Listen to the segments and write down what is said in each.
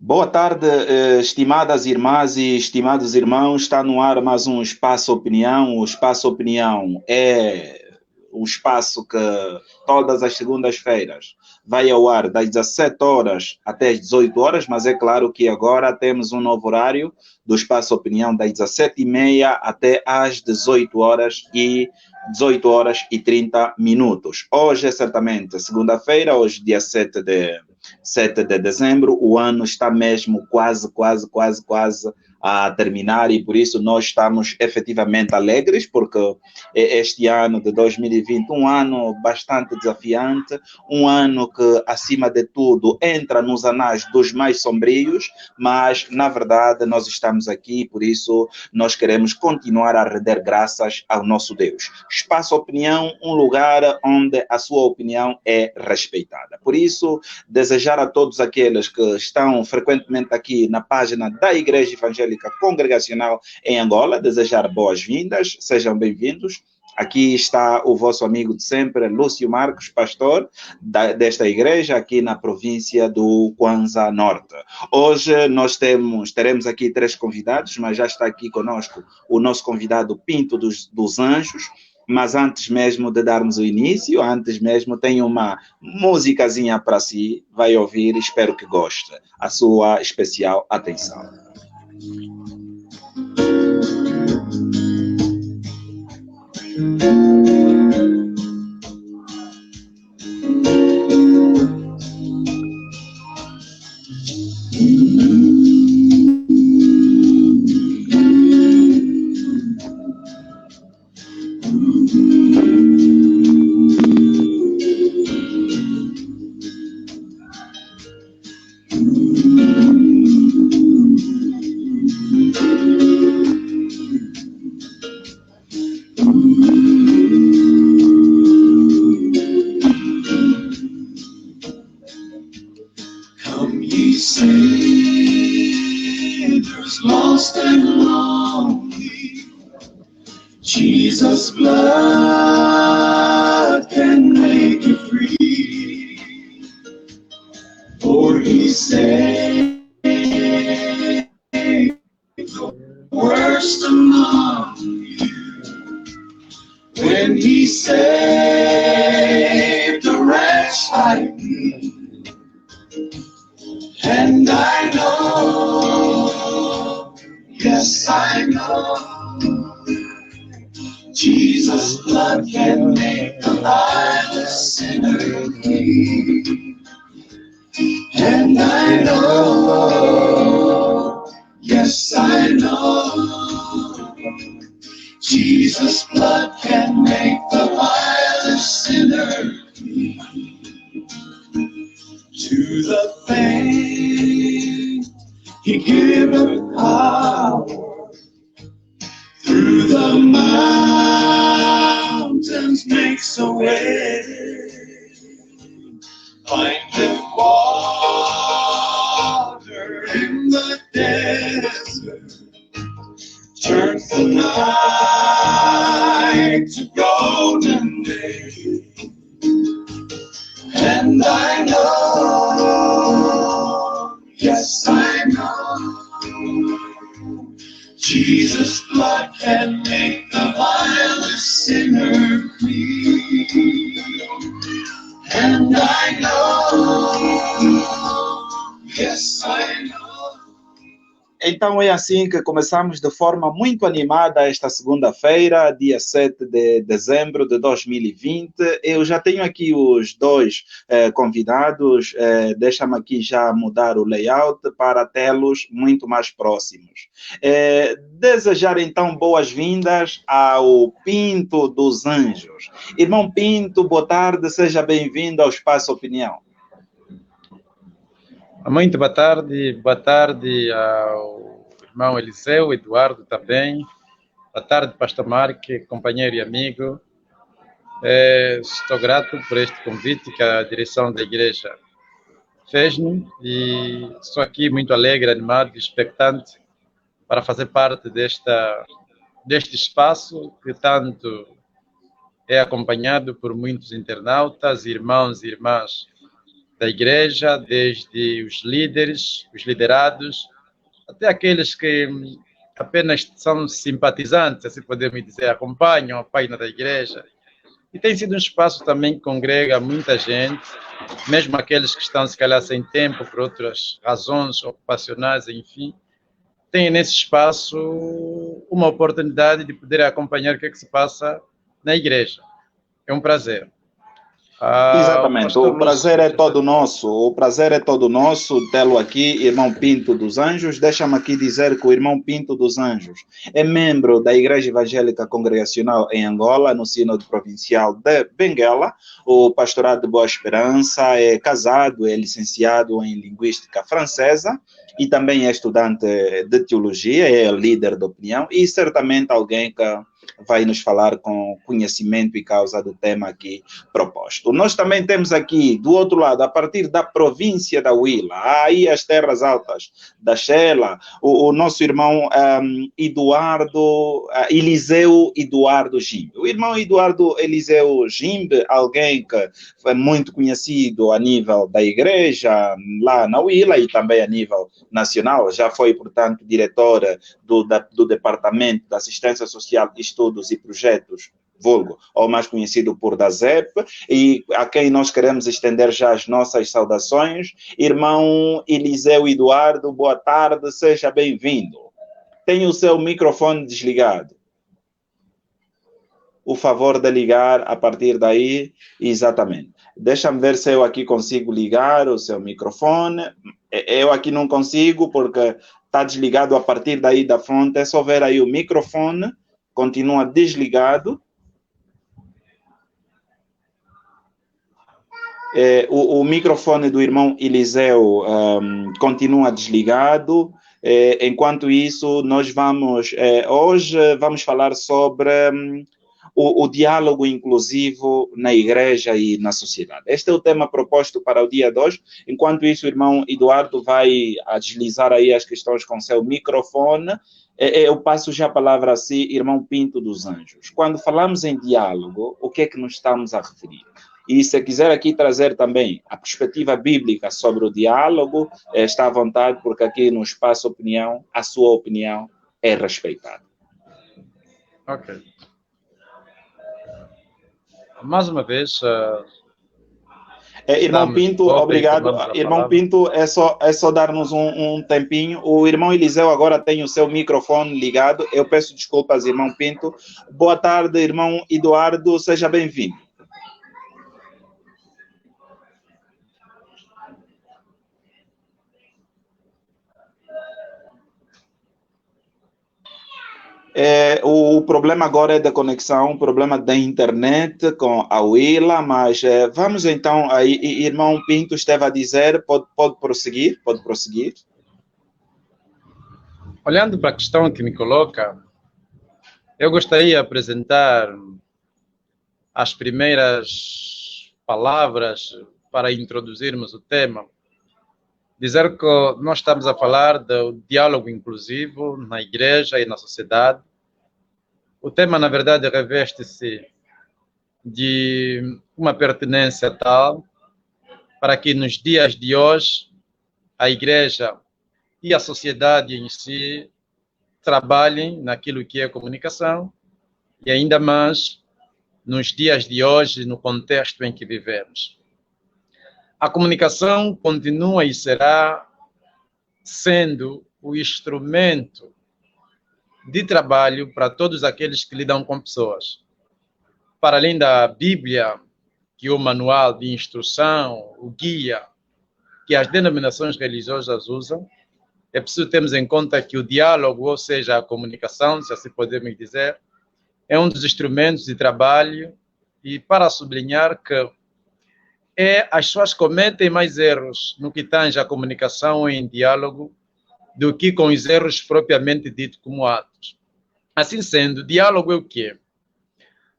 Boa tarde, estimadas irmãs e estimados irmãos. Está no ar mais um Espaço Opinião. O Espaço Opinião é o espaço que todas as segundas-feiras vai ao ar das 17 horas até as 18 horas, mas é claro que agora temos um novo horário do Espaço Opinião das 17h30 até às 18 horas e 30 minutos. Hoje é certamente segunda-feira, hoje dia 7 de dezembro, o ano está mesmo quase a terminar e por isso nós estamos efetivamente alegres, porque este ano de 2020, um ano bastante desafiante, um ano que, acima de tudo, entra nos anais dos mais sombrios, mas, na verdade, nós estamos aqui, por isso nós queremos continuar a render graças ao nosso Deus. Espaço Opinião, um lugar onde a sua opinião é respeitada. Por isso, desejar a todos aqueles que estão frequentemente aqui na página da Igreja Evangélica Congregacional em Angola, desejar boas-vindas, sejam bem-vindos. Aqui está o vosso amigo de sempre, Lúcio Marcos, pastor desta igreja aqui na província do Kwanza Norte. Hoje nós teremos aqui 3 convidados, mas já está aqui conosco o nosso convidado Pinto dos Anjos. Mas antes mesmo de darmos o início, antes mesmo tem uma musicazinha para si, vai ouvir, espero que goste. A sua especial atenção. Jesus' blood can make you free, for he saved the worst among you. When he saved a wretch like me, and I know, yes I know, Jesus' blood can make the vilest sinner clean. And I know, yes I know, Jesus' blood can make the vilest sinner clean. To the faint he giveth power, through the mountains makes a way, findeth water in the desert, turns the night to golden day. And I know, yes I know, Jesus' blood can make the vilest sinner clean. And I know, yes I know. Então é assim que começamos de forma muito animada esta segunda-feira, dia 7 de dezembro de 2020. Eu já tenho aqui os 2 convidados, deixa-me aqui já mudar o layout para tê-los muito mais próximos. Desejar então boas-vindas ao Pinto dos Anjos. Irmão Pinto, boa tarde, seja bem-vindo ao Espaço Opinião. Muito boa tarde ao irmão Eliseu, Eduardo também. Boa tarde, pastor Marque, companheiro e amigo. Estou grato por este convite que a direção da igreja fez-me e estou aqui muito alegre, animado e expectante para fazer parte deste espaço que tanto é acompanhado por muitos internautas, irmãos e irmãs da igreja, desde os líderes, os liderados, até aqueles que apenas são simpatizantes, assim podemos dizer, acompanham a página da igreja. E tem sido um espaço também que congrega muita gente, mesmo aqueles que estão, se calhar, sem tempo, por outras razões ocupacionais, enfim, têm nesse espaço uma oportunidade de poder acompanhar o que é que se passa na igreja. É um prazer. Exatamente, o prazer é todo nosso, o prazer é todo nosso tê-lo aqui, irmão Pinto dos Anjos. Deixa-me aqui dizer que o irmão Pinto dos Anjos é membro da Igreja Evangélica Congregacional em Angola, no Sínodo Provincial de Benguela, o Pastorado de Boa Esperança, é casado, é licenciado em Linguística Francesa e também é estudante de Teologia, é líder de opinião e certamente alguém que vai nos falar com conhecimento e causa do tema aqui proposto. Nós também temos aqui, do outro lado, a partir da província da Huila, aí as terras altas da Xela, o nosso irmão Eliseu Eduardo Gimbe. O irmão Eduardo Eliseu Gimbe, alguém que foi muito conhecido a nível da igreja, lá na Huila e também a nível nacional, já foi, portanto, diretor do Departamento de Assistência Social, Estudos e Projetos, vulgo, ou mais conhecido por DASEP, e a quem nós queremos estender já as nossas saudações. Irmão Eliseu Eduardo, boa tarde, seja bem-vindo. Tem o seu microfone desligado. O favor de ligar a partir daí, exatamente. Deixa-me ver se eu aqui consigo ligar o seu microfone. Eu aqui não consigo porque está desligado a partir daí da fonte. É só ver aí o microfone, continua desligado. O microfone do irmão Eliseu continua desligado. Enquanto isso, nós vamos... hoje vamos falar sobre o diálogo inclusivo na igreja e na sociedade. Este é o tema proposto para o dia de hoje. Enquanto isso, o irmão Eduardo vai deslizar aí as questões com seu microfone. Eu passo já a palavra a si, irmão Pinto dos Anjos. Quando falamos em diálogo, o que é que nos estamos a referir? E se quiser aqui trazer também a perspectiva bíblica sobre o diálogo, está à vontade, porque aqui no Espaço Opinião, a sua opinião é respeitada. Ok. Mais uma vez... irmão Pinto, obrigado. Irmão Pinto, é só dar-nos um tempinho. O irmão Eliseu agora tem o seu microfone ligado. Eu peço desculpas, irmão Pinto. Boa tarde, irmão Eduardo, seja bem-vindo. O problema agora é da conexão, o problema da internet com a Huila, mas vamos então aí, irmão Pinto esteve a dizer, pode prosseguir, pode prosseguir. Olhando para a questão que me coloca, eu gostaria de apresentar as primeiras palavras para introduzirmos o tema. Dizer que nós estamos a falar do diálogo inclusivo na igreja e na sociedade. O tema, na verdade, reveste-se de uma pertinência tal para que nos dias de hoje a igreja e a sociedade em si trabalhem naquilo que é comunicação e ainda mais nos dias de hoje, no contexto em que vivemos. A comunicação continua e será sendo o instrumento de trabalho para todos aqueles que lidam com pessoas. Para além da Bíblia, que é o manual de instrução, o guia que as denominações religiosas usam, é preciso termos em conta que o diálogo, ou seja, a comunicação, se assim podemos dizer, é um dos instrumentos de trabalho e para sublinhar que as pessoas cometem mais erros no que tange à comunicação em diálogo do que com os erros propriamente ditos como atos. Assim sendo, diálogo é o quê?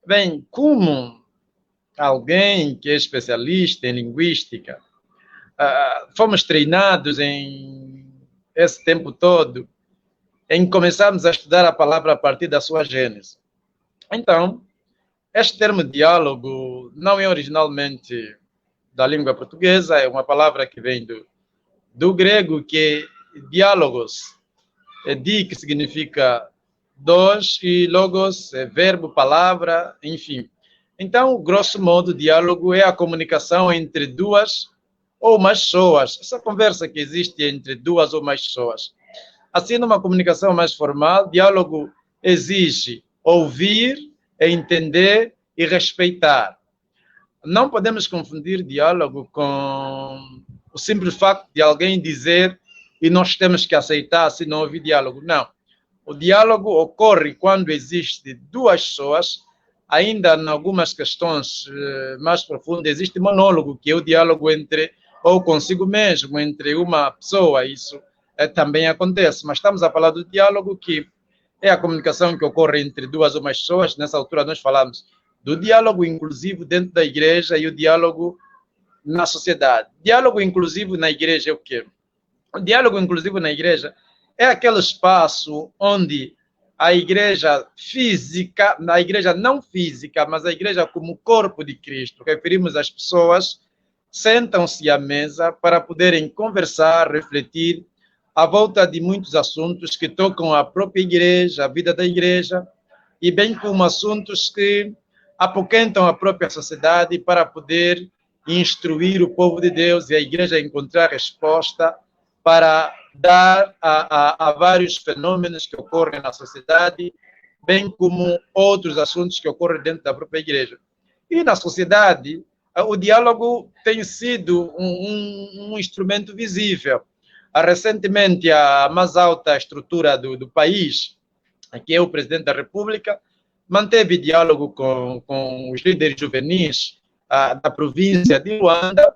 Bem, como alguém que é especialista em linguística, fomos treinados em esse tempo todo em começarmos a estudar a palavra a partir da sua gênese. Então, este termo diálogo não é originalmente da língua portuguesa, é uma palavra que vem do grego, que é diálogos, di, que significa dois, e logos é verbo, palavra, enfim. Então, grosso modo, diálogo é a comunicação entre duas ou mais pessoas, essa conversa que existe entre duas ou mais pessoas. Assim, numa comunicação mais formal, diálogo exige ouvir, entender e respeitar. Não podemos confundir diálogo com o simples facto de alguém dizer e nós temos que aceitar se não houver diálogo. Não. O diálogo ocorre quando existe duas pessoas, ainda em algumas questões mais profundas, existe monólogo, que é o diálogo entre ou consigo mesmo, entre uma pessoa, isso também acontece. Mas estamos a falar do diálogo, que é a comunicação que ocorre entre duas ou mais pessoas. Nessa altura nós falamos do diálogo inclusivo dentro da igreja e o diálogo na sociedade. Diálogo inclusivo na igreja é o quê? O diálogo inclusivo na igreja é aquele espaço onde a igreja física, a igreja não física, mas a igreja como corpo de Cristo, referimos às pessoas, sentam-se à mesa para poderem conversar, refletir, à volta de muitos assuntos que tocam a própria igreja, a vida da igreja, e bem como assuntos que apoquentam a própria sociedade para poder instruir o povo de Deus e a igreja encontrar resposta para dar a vários fenômenos que ocorrem na sociedade, bem como outros assuntos que ocorrem dentro da própria igreja. E na sociedade, o diálogo tem sido um instrumento visível. Recentemente, a mais alta estrutura do país, que é o presidente da República, manteve diálogo com os líderes juvenis da província de Luanda,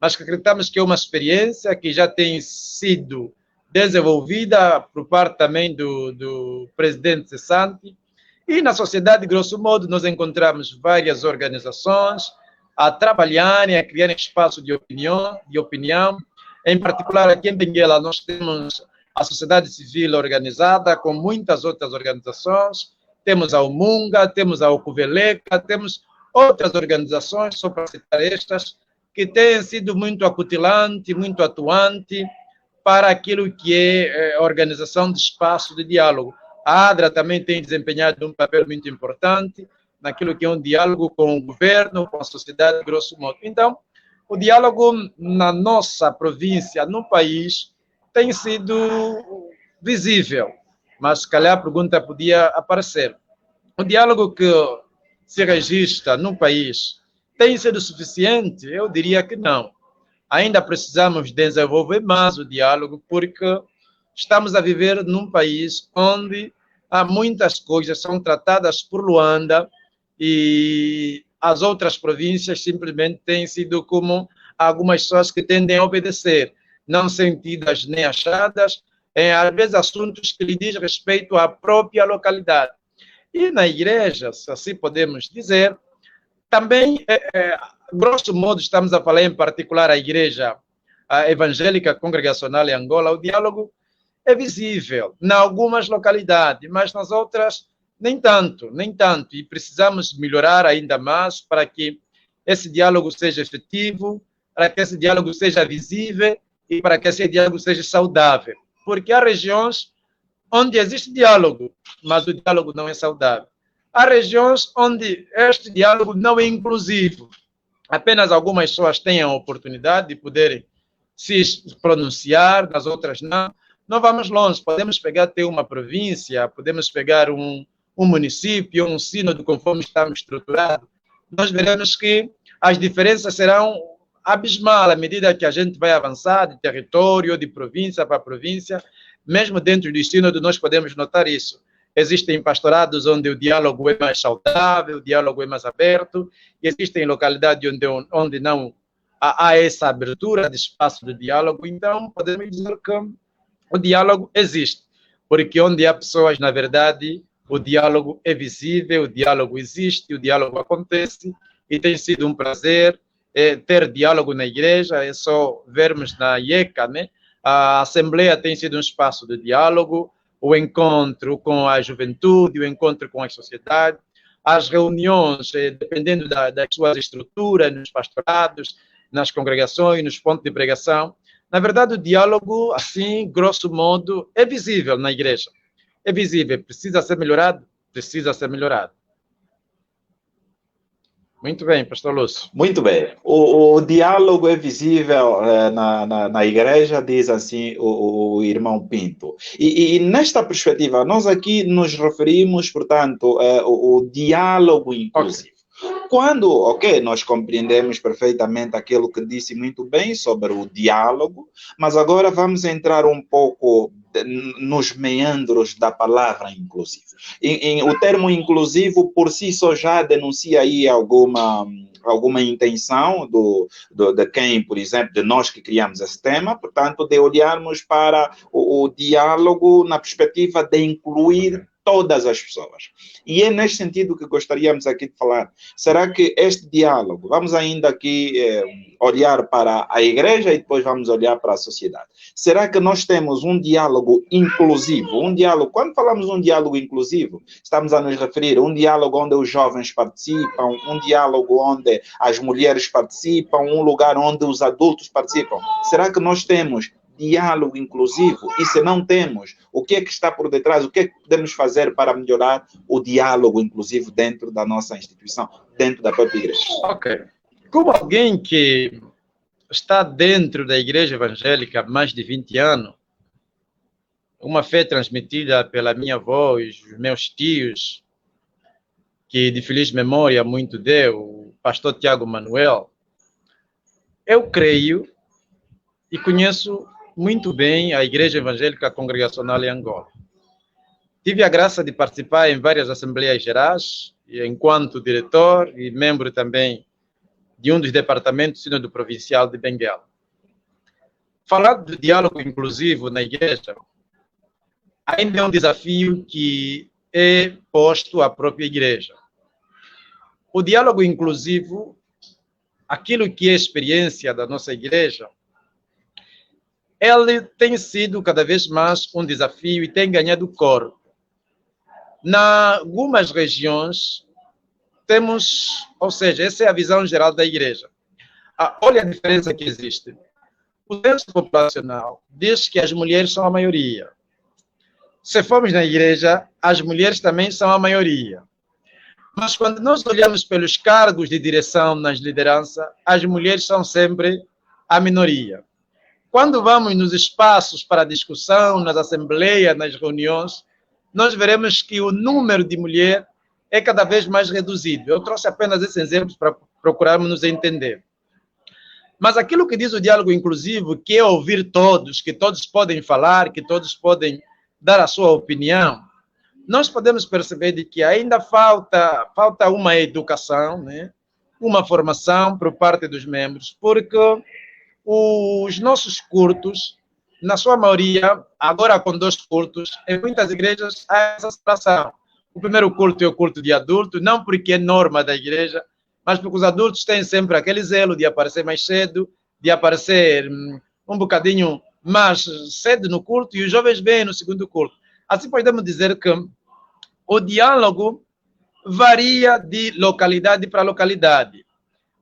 mas que acreditamos que é uma experiência que já tem sido desenvolvida por parte também do presidente cessante. E na sociedade, grosso modo, nós encontramos várias organizações a trabalharem, a criarem espaço de opinião. Em particular, aqui em Benguela, nós temos a sociedade civil organizada com muitas outras organizações. Temos a Umunga, temos a Okuveleca, temos outras organizações, só para citar estas, que têm sido muito acutilante, muito atuante para aquilo que é a organização de espaço de diálogo. A ADRA também tem desempenhado um papel muito importante naquilo que é um diálogo com o governo, com a sociedade, grosso modo. Então, o diálogo na nossa província, no país, tem sido visível, mas se calhar a pergunta podia aparecer. O diálogo que se registra no país tem sido suficiente? Eu diria que não. Ainda precisamos desenvolver mais o diálogo, porque estamos a viver num país onde há muitas coisas são tratadas por Luanda e as outras províncias simplesmente têm sido como algumas pessoas que tendem a obedecer, não sentidas nem achadas, às vezes assuntos que lhe diz respeito à própria localidade. E na igreja, se assim podemos dizer, também, grosso modo, estamos a falar em particular a igreja evangélica congregacional em Angola, o diálogo é visível em algumas localidades, mas nas outras nem tanto, e precisamos melhorar ainda mais para que esse diálogo seja efetivo, para que esse diálogo seja visível e para que esse diálogo seja saudável. Porque há regiões onde existe diálogo, mas o diálogo não é saudável. Há regiões onde este diálogo não é inclusivo. Apenas algumas pessoas têm a oportunidade de poderem se pronunciar, nas outras não. Não vamos longe, podemos pegar até uma província, podemos pegar um município, um sínodo, conforme estamos estruturados. Nós veremos que as diferenças serão abismal à medida que a gente vai avançar de território, de província para província. Mesmo dentro do sínodo nós podemos notar isso. Existem pastorados onde o diálogo é mais saudável, o diálogo é mais aberto, e existem localidades onde não há essa abertura de espaço de diálogo. Então, podemos dizer que o diálogo existe, porque onde há pessoas, na verdade, o diálogo é visível, o diálogo existe, o diálogo acontece, e tem sido um prazer ter diálogo na igreja. É só vermos na IECA, né? A Assembleia tem sido um espaço de diálogo, o encontro com a juventude, o encontro com a sociedade, as reuniões, dependendo das suas estruturas, nos pastorados, nas congregações, nos pontos de pregação. Na verdade, o diálogo, assim, grosso modo, é visível na igreja. É visível, precisa ser melhorado? Precisa ser melhorado. Muito bem, pastor Lúcio. Muito bem. O diálogo é visível na igreja, diz assim o irmão Pinto. E nesta perspectiva, nós aqui nos referimos, portanto, o diálogo inclusivo. Quando, ok, nós compreendemos perfeitamente aquilo que disse muito bem sobre o diálogo, mas agora vamos entrar um pouco nos meandros da palavra inclusivo. O termo inclusivo por si só já denuncia aí alguma intenção de quem, por exemplo, de nós que criamos esse tema, portanto, de olharmos para o diálogo na perspectiva de incluir todas as pessoas. E é neste sentido que gostaríamos aqui de falar. Será que este diálogo, vamos ainda aqui olhar para a igreja e depois vamos olhar para a sociedade. Será que nós temos um diálogo inclusivo? Um diálogo, quando falamos de um diálogo inclusivo, estamos a nos referir a um diálogo onde os jovens participam, um diálogo onde as mulheres participam, um lugar onde os adultos participam. Será que nós temos diálogo inclusivo? E se não temos, o que é que está por detrás? O que é que podemos fazer para melhorar o diálogo inclusivo dentro da nossa instituição, dentro da própria igreja? Ok. Como alguém que está dentro da igreja evangélica há mais de 20 anos, uma fé transmitida pela minha avó e os meus tios, que de feliz memória muito deu, o pastor Tiago Manuel, eu creio e conheço muito bem a Igreja Evangélica Congregacional em Angola. Tive a graça de participar em várias Assembleias Gerais, enquanto diretor e membro também de um dos departamentos do Sínodo Provincial de Benguela. Falar do diálogo inclusivo na igreja ainda é um desafio que é posto à própria igreja. O diálogo inclusivo, aquilo que é experiência da nossa igreja, ele tem sido cada vez mais um desafio e tem ganhado corpo. Em algumas regiões, temos, ou seja, essa é a visão geral da igreja. Olha a diferença que existe. O censo populacional diz que as mulheres são a maioria. Se formos na igreja, as mulheres também são a maioria. Mas quando nós olhamos pelos cargos de direção nas lideranças, as mulheres são sempre a minoria. Quando vamos nos espaços para discussão, nas assembleias, nas reuniões, nós veremos que o número de mulheres é cada vez mais reduzido. Eu trouxe apenas esses exemplos para procurarmos nos entender. Mas aquilo que diz o diálogo inclusivo, que é ouvir todos, que todos podem falar, que todos podem dar a sua opinião, nós podemos perceber de que ainda falta uma educação, né? Uma formação por parte dos membros, porque os nossos cultos, na sua maioria, agora com 2 cultos, em muitas igrejas há essa separação. O primeiro culto é o culto de adulto, não porque é norma da igreja, mas porque os adultos têm sempre aquele zelo de aparecer mais cedo, de aparecer um bocadinho mais cedo no culto, e os jovens vêm no segundo culto. Assim podemos dizer que o diálogo varia de localidade para localidade.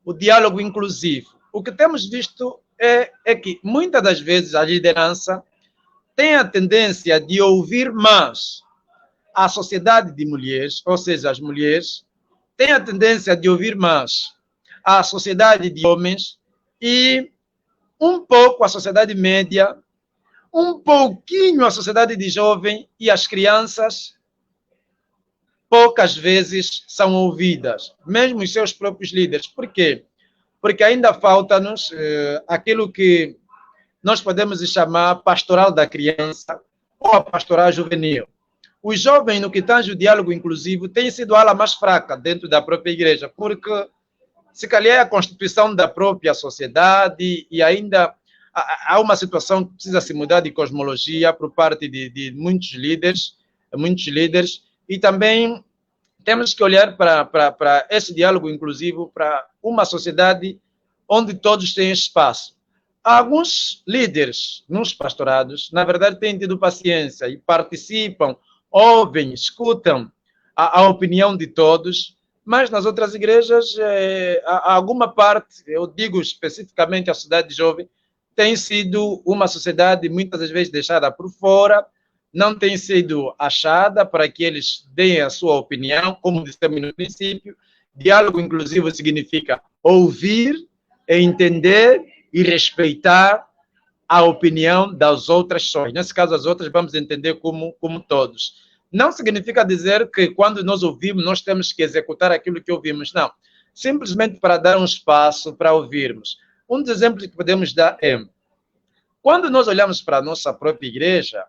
O diálogo inclusivo. O que temos visto é que muitas das vezes a liderança tem a tendência de ouvir mais a sociedade de mulheres, ou seja, as mulheres, tem a tendência de ouvir mais a sociedade de homens e um pouco a sociedade média, um pouquinho a sociedade de jovem, e as crianças poucas vezes são ouvidas, mesmo os seus próprios líderes. Por quê? Porque ainda falta-nos aquilo que nós podemos chamar pastoral da criança ou a pastoral juvenil. Os jovens, no que tange o diálogo inclusivo, tem sido a ala mais fraca dentro da própria igreja, porque se calhar é a constituição da própria sociedade e ainda há uma situação que precisa se mudar de cosmologia por parte de muitos líderes, e também temos que olhar para esse diálogo inclusivo, para uma sociedade onde todos têm espaço. Alguns líderes nos pastorados, na verdade, têm tido paciência e participam, ouvem, escutam a opinião de todos, mas nas outras igrejas, alguma parte, eu digo especificamente a sociedade jovem, tem sido uma sociedade muitas vezes deixada por fora, não tem sido achada para que eles deem a sua opinião, como dissemos no princípio. Diálogo inclusivo significa ouvir, entender e respeitar a opinião das outras pessoas. Nesse caso, as outras vamos entender como todos. Não significa dizer que quando nós ouvimos, nós temos que executar aquilo que ouvimos, não. Simplesmente para dar um espaço para ouvirmos. Um dos exemplos que podemos dar é, quando nós olhamos para a nossa própria igreja,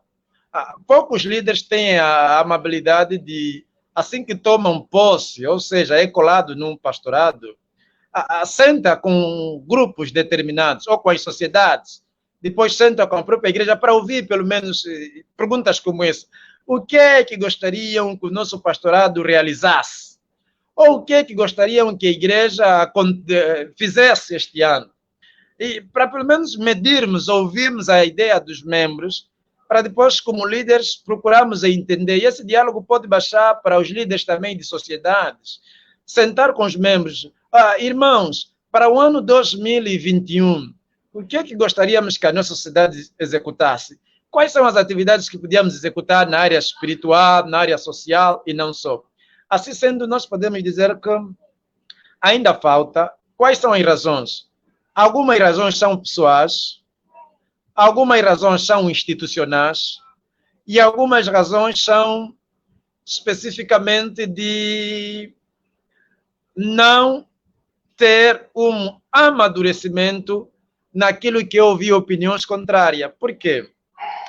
poucos líderes têm a amabilidade de, assim que tomam posse, ou seja, é colado num pastorado, senta com grupos determinados ou com as sociedades, depois senta com a própria igreja para ouvir pelo menos perguntas como essa. O que é que gostariam que o nosso pastorado realizasse? Ou o que é que gostariam que a igreja fizesse este ano? E para pelo menos medirmos, ouvirmos a ideia dos membros, para depois, como líderes, procurarmos entender. E esse diálogo pode baixar para os líderes também de sociedades. Sentar com os membros. Irmãos, para o ano 2021, o que é que gostaríamos que a nossa sociedade executasse? Quais são as atividades que podíamos executar na área espiritual, na área social e não só? Assim sendo, nós podemos dizer que ainda falta. Quais são as razões? Algumas razões são pessoais, algumas razões são institucionais e algumas razões são especificamente de não ter um amadurecimento naquilo que eu ouvi opiniões contrárias. Por quê?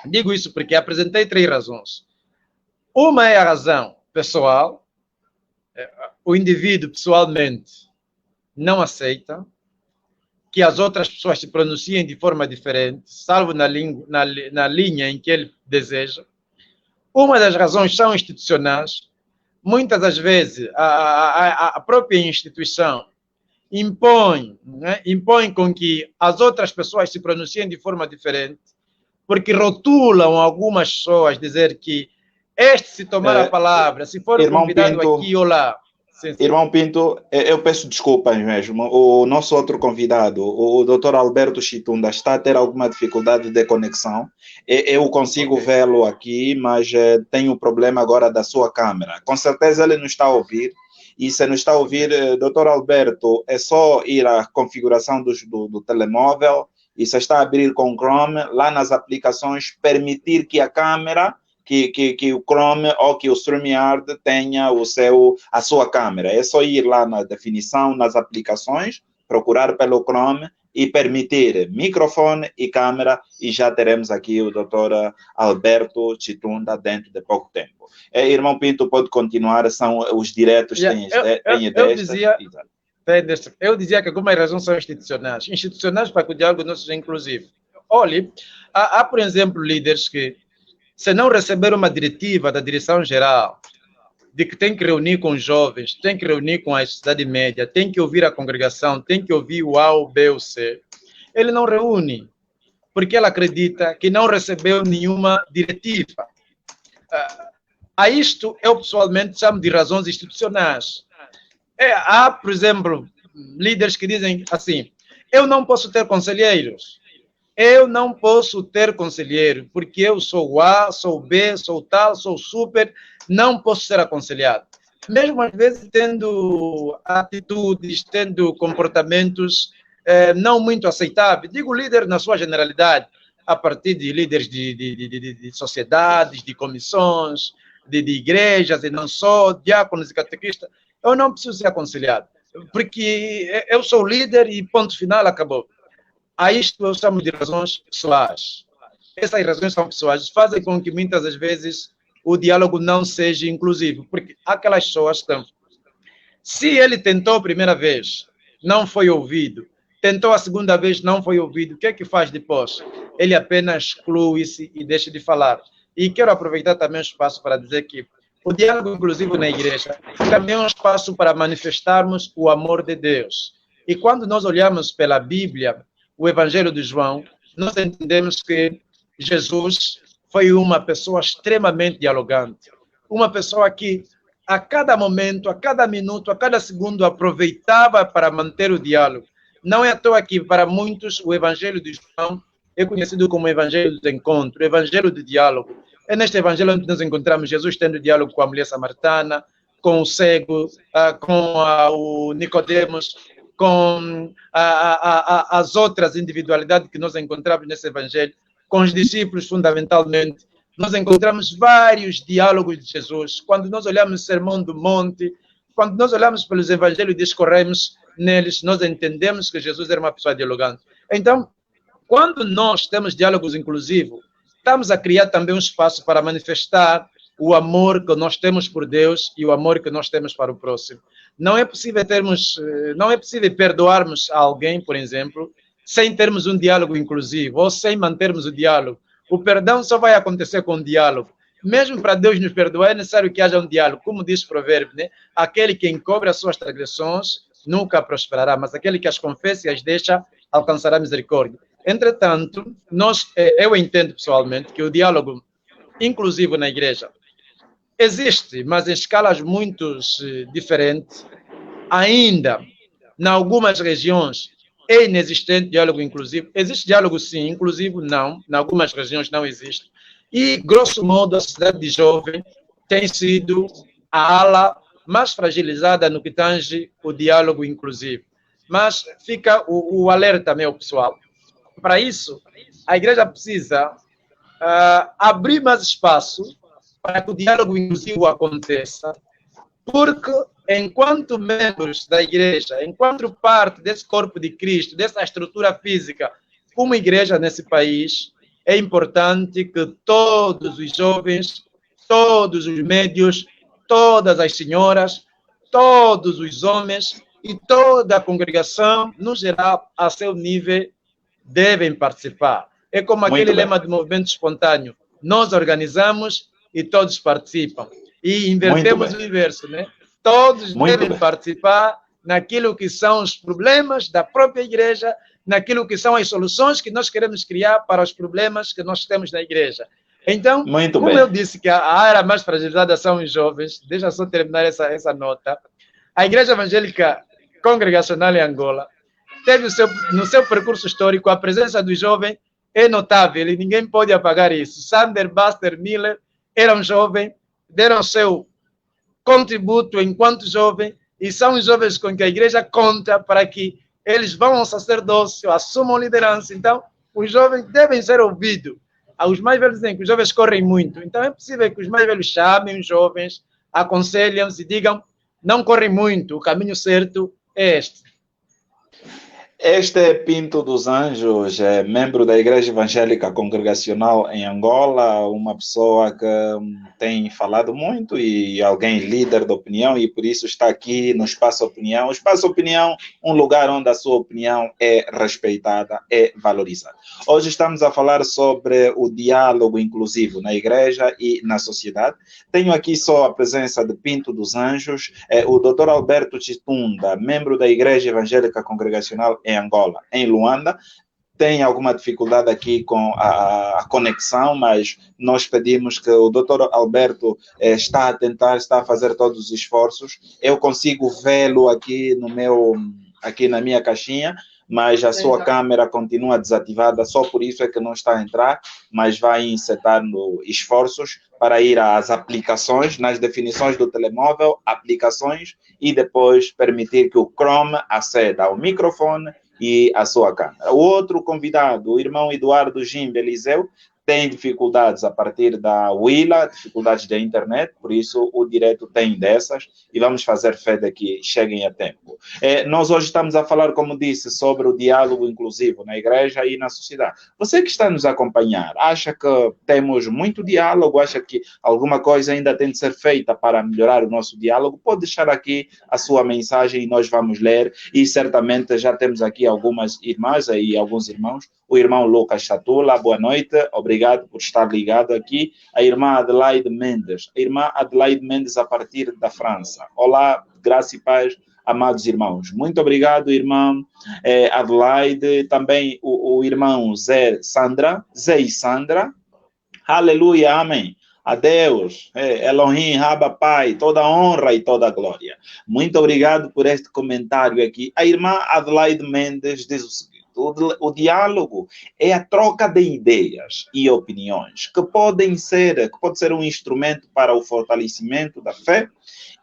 Digo isso porque apresentei 3 razões. Uma é a razão pessoal, o indivíduo pessoalmente não aceita que as outras pessoas se pronunciem de forma diferente, salvo na linha em que ele deseja. Uma das razões são institucionais. Muitas das vezes, a própria instituição impõe com que as outras pessoas se pronunciem de forma diferente, porque rotulam algumas pessoas, dizer que este, se tomar a palavra, se for convidado Pinto, aqui ou lá... Sim. Irmão Pinto, eu peço desculpas mesmo. O nosso outro convidado, o Dr. Alberto Chitunda, está a ter alguma dificuldade de conexão. Eu consigo vê-lo aqui, mas tenho problema agora da sua câmera. Com certeza ele não está a ouvir. E se não está a ouvir, Dr. Alberto, é só ir à configuração do telemóvel e se está a abrir com o Chrome, lá nas aplicações, permitir que a câmera... Que o Chrome ou que o StreamYard tenha a sua câmera. É só ir lá na definição, nas aplicações, procurar pelo Chrome e permitir microfone e câmera e já teremos aqui o Dr. Alberto Chitunda dentro de pouco tempo. Irmão Pinto, pode continuar, são os diretos, têm eu dizia que algumas razões são institucionais para que o diálogo não seja inclusivo. Olhe, há, por exemplo, líderes que, se não receber uma diretiva da direção-geral de que tem que reunir com os jovens, tem que reunir com a sociedade média, tem que ouvir a congregação, tem que ouvir o A, o B, o C, ele não reúne, porque ele acredita que não recebeu nenhuma diretiva. A isto eu pessoalmente chamo de razões institucionais. Há, por exemplo, líderes que dizem assim, eu não posso ter conselheiros. Eu não posso ter conselheiro, porque eu sou o A, sou o B, sou o tal, sou o super, não posso ser aconselhado. Mesmo às vezes tendo atitudes, tendo comportamentos não muito aceitáveis. Digo líder na sua generalidade, a partir de líderes de sociedades, de comissões, de igrejas, e não só, diáconos e catequistas. Eu não preciso ser aconselhado, porque eu sou líder e ponto final, acabou. A isto eu chamo de razões pessoais. Essas razões são pessoais, fazem com que muitas das vezes o diálogo não seja inclusivo, porque aquelas pessoas estão... Se ele tentou a primeira vez, não foi ouvido, tentou a segunda vez, não foi ouvido, o que é que faz depois? Ele apenas exclui-se e deixa de falar. E quero aproveitar também o espaço para dizer que o diálogo inclusivo na igreja também é um espaço para manifestarmos o amor de Deus. E quando nós olhamos pela Bíblia, o Evangelho de João, nós entendemos que Jesus foi uma pessoa extremamente dialogante, uma pessoa que a cada momento, a cada minuto, a cada segundo, aproveitava para manter o diálogo. Não é à toa que, para muitos, o Evangelho de João é conhecido como o Evangelho do Encontro, o Evangelho do Diálogo. É neste Evangelho onde nós encontramos Jesus tendo diálogo com a mulher samaritana, com o cego, com o Nicodemos, com as outras individualidades que nós encontramos nesse Evangelho, com os discípulos, fundamentalmente. Nós encontramos vários diálogos de Jesus. Quando nós olhamos o Sermão do Monte, quando nós olhamos pelos Evangelhos e discorremos neles, nós entendemos que Jesus era uma pessoa dialogante. Então, quando nós temos diálogos inclusivos, estamos a criar também um espaço para manifestar o amor que nós temos por Deus e o amor que nós temos para o próximo. Não é possível perdoarmos alguém, por exemplo, sem termos um diálogo inclusivo ou sem mantermos o diálogo. O perdão só vai acontecer com o diálogo. Mesmo para Deus nos perdoar, é necessário que haja um diálogo. Como diz o provérbio, né? Aquele que encobre as suas transgressões nunca prosperará, mas aquele que as confessa e as deixa alcançará misericórdia. Entretanto, eu entendo pessoalmente que o diálogo inclusivo na igreja existe, mas em escalas muito diferentes. Ainda, em algumas regiões, é inexistente diálogo inclusivo. Existe diálogo, sim, inclusivo, não. Em algumas regiões não existe. E, grosso modo, a sociedade de jovem tem sido a ala mais fragilizada no que tange o diálogo inclusivo. Mas fica o alerta, meu pessoal. Para isso, a igreja precisa abrir mais espaço para que o diálogo inclusivo aconteça, porque enquanto membros da igreja, enquanto parte desse corpo de Cristo, dessa estrutura física, como igreja nesse país, é importante que todos os jovens, todos os médios, todas as senhoras, todos os homens e toda a congregação, no geral, a seu nível, devem participar. É como aquele lema do movimento espontâneo. Nós organizamos e todos participam. E invertemos o inverso, né? Todos devem participar naquilo que são os problemas da própria igreja, naquilo que são as soluções que nós queremos criar para os problemas que nós temos na igreja. Então, como eu disse que a área mais fragilizada são os jovens, deixa só terminar essa nota. A Igreja Evangélica Congregacional em Angola teve no seu percurso histórico, a presença do jovem é notável e ninguém pode apagar isso. Sander Buster Miller era um jovem, deram seu contributo enquanto jovem, e são os jovens com que a igreja conta para que eles vão ao sacerdócio, assumam liderança. Então, os jovens devem ser ouvidos. Os mais velhos dizem que os jovens correm muito. Então, é possível que os mais velhos chamem os jovens, aconselhem-os e digam: não correm muito, o caminho certo é este. Este é Pinto dos Anjos, é membro da Igreja Evangélica Congregacional em Angola, uma pessoa que tem falado muito e alguém líder da opinião, e por isso está aqui no Espaço Opinião. O Espaço Opinião, um lugar onde a sua opinião é respeitada, é valorizada. Hoje estamos a falar sobre o diálogo inclusivo na igreja e na sociedade. Tenho aqui só a presença de Pinto dos Anjos, o Dr. Alberto Chitunda, membro da Igreja Evangélica Congregacional em Angola, em Luanda. Tem alguma dificuldade aqui com a conexão, mas nós pedimos que o Dr. Alberto está a tentar, está a fazer todos os esforços. Eu consigo vê-lo aqui na minha caixinha, mas a sua câmera continua desativada, só por isso é que não está a entrar, mas vai insetando esforços para ir às aplicações, nas definições do telemóvel, aplicações, e depois permitir que o Chrome aceda ao microfone e à sua câmera. O outro convidado, o irmão Eduardo Jimbe Eliseu, tem dificuldades a partir da Willa, dificuldades da internet, por isso o direto tem dessas, e vamos fazer fé de que cheguem a tempo. Nós hoje estamos a falar, como disse, sobre o diálogo inclusivo na igreja e na sociedade. Você que está a nos acompanhar, acha que temos muito diálogo, acha que alguma coisa ainda tem de ser feita para melhorar o nosso diálogo? Pode deixar aqui a sua mensagem e nós vamos ler, e certamente já temos aqui algumas irmãs e alguns irmãos. O irmão Lucas Chatula, boa noite, obrigado por estar ligado aqui. A irmã Adelaide Mendes, a partir da França. Olá, graça e paz, amados irmãos. Muito obrigado, irmã Adelaide. Também o irmão Zé e Sandra. Aleluia, amém. A Deus, Elohim, Rabba, Pai, toda honra e toda glória. Muito obrigado por este comentário aqui. A irmã Adelaide Mendes diz o seguinte: o diálogo é a troca de ideias e opiniões que pode ser um instrumento para o fortalecimento da fé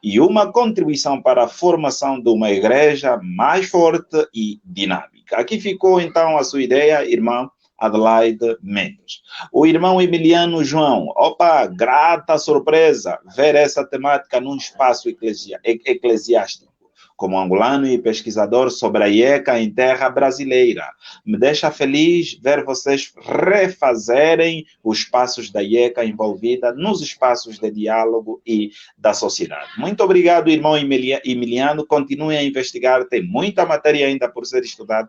e uma contribuição para a formação de uma igreja mais forte e dinâmica. Aqui ficou então a sua ideia, irmã Adelaide Mendes. O irmão Emiliano João, opa, grata surpresa ver essa temática num espaço eclesiástico. Como angolano e pesquisador sobre a IECA em terra brasileira, me deixa feliz ver vocês refazerem os passos da IECA envolvida nos espaços de diálogo e da sociedade. Muito obrigado, irmão Emiliano. Continue a investigar, tem muita matéria ainda por ser estudada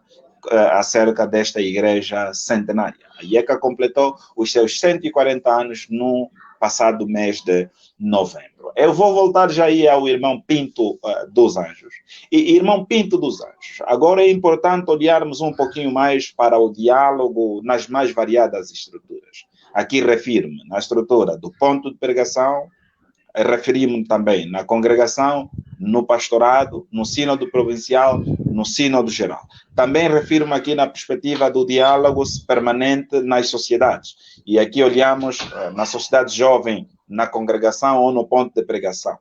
acerca desta igreja centenária. A IECA completou os seus 140 anos no passado mês de novembro. Eu vou voltar já aí ao irmão Pinto dos Anjos. E, irmão Pinto dos Anjos, agora é importante olharmos um pouquinho mais para o diálogo nas mais variadas estruturas. Aqui refiro-me na estrutura do ponto de pregação, referimos também na congregação, no pastorado, no sínodo provincial, no sínodo geral. Também refiro-me aqui na perspectiva do diálogo permanente nas sociedades. E aqui olhamos na sociedade jovem, na congregação ou no ponto de pregação.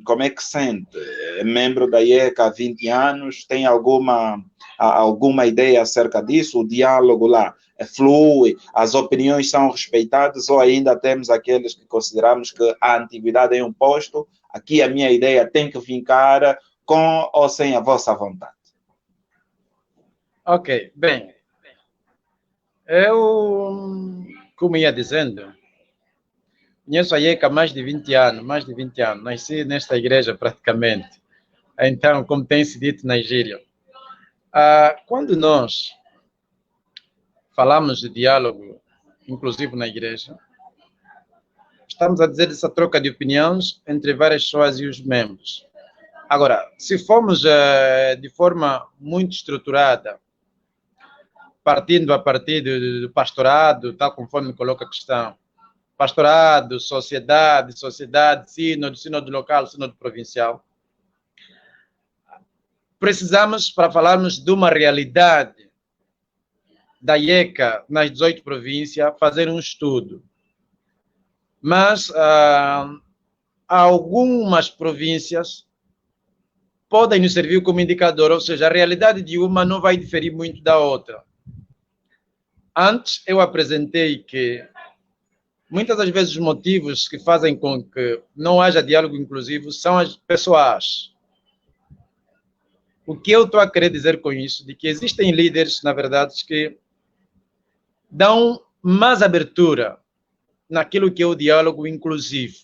Como é que sente? É membro da IECA há 20 anos? Tem alguma ideia acerca disso? O diálogo lá flui? As opiniões são respeitadas? Ou ainda temos aqueles que consideramos que a antiguidade é um posto? Aqui a minha ideia tem que vincar com ou sem a vossa vontade. Ok, bem. Eu, como ia dizendo, conheço a IECA há mais de 20 anos, nasci nesta igreja praticamente. Então, como tem se dito na gíria, quando nós falamos de diálogo, inclusive na igreja, estamos a dizer dessa troca de opiniões entre várias pessoas e os membros. Agora, se formos de forma muito estruturada, partindo a partir do pastorado, tal conforme coloca a questão, pastorado, sociedade, sínodo local, sínodo provincial. Precisamos, para falarmos de uma realidade da IECA nas 18 províncias, fazer um estudo. Mas algumas províncias podem nos servir como indicador, ou seja, a realidade de uma não vai diferir muito da outra. Antes, eu apresentei que muitas das vezes os motivos que fazem com que não haja diálogo inclusivo são as pessoais. O que eu estou a querer dizer com isso? De que existem líderes, na verdade, que dão mais abertura naquilo que é o diálogo inclusivo.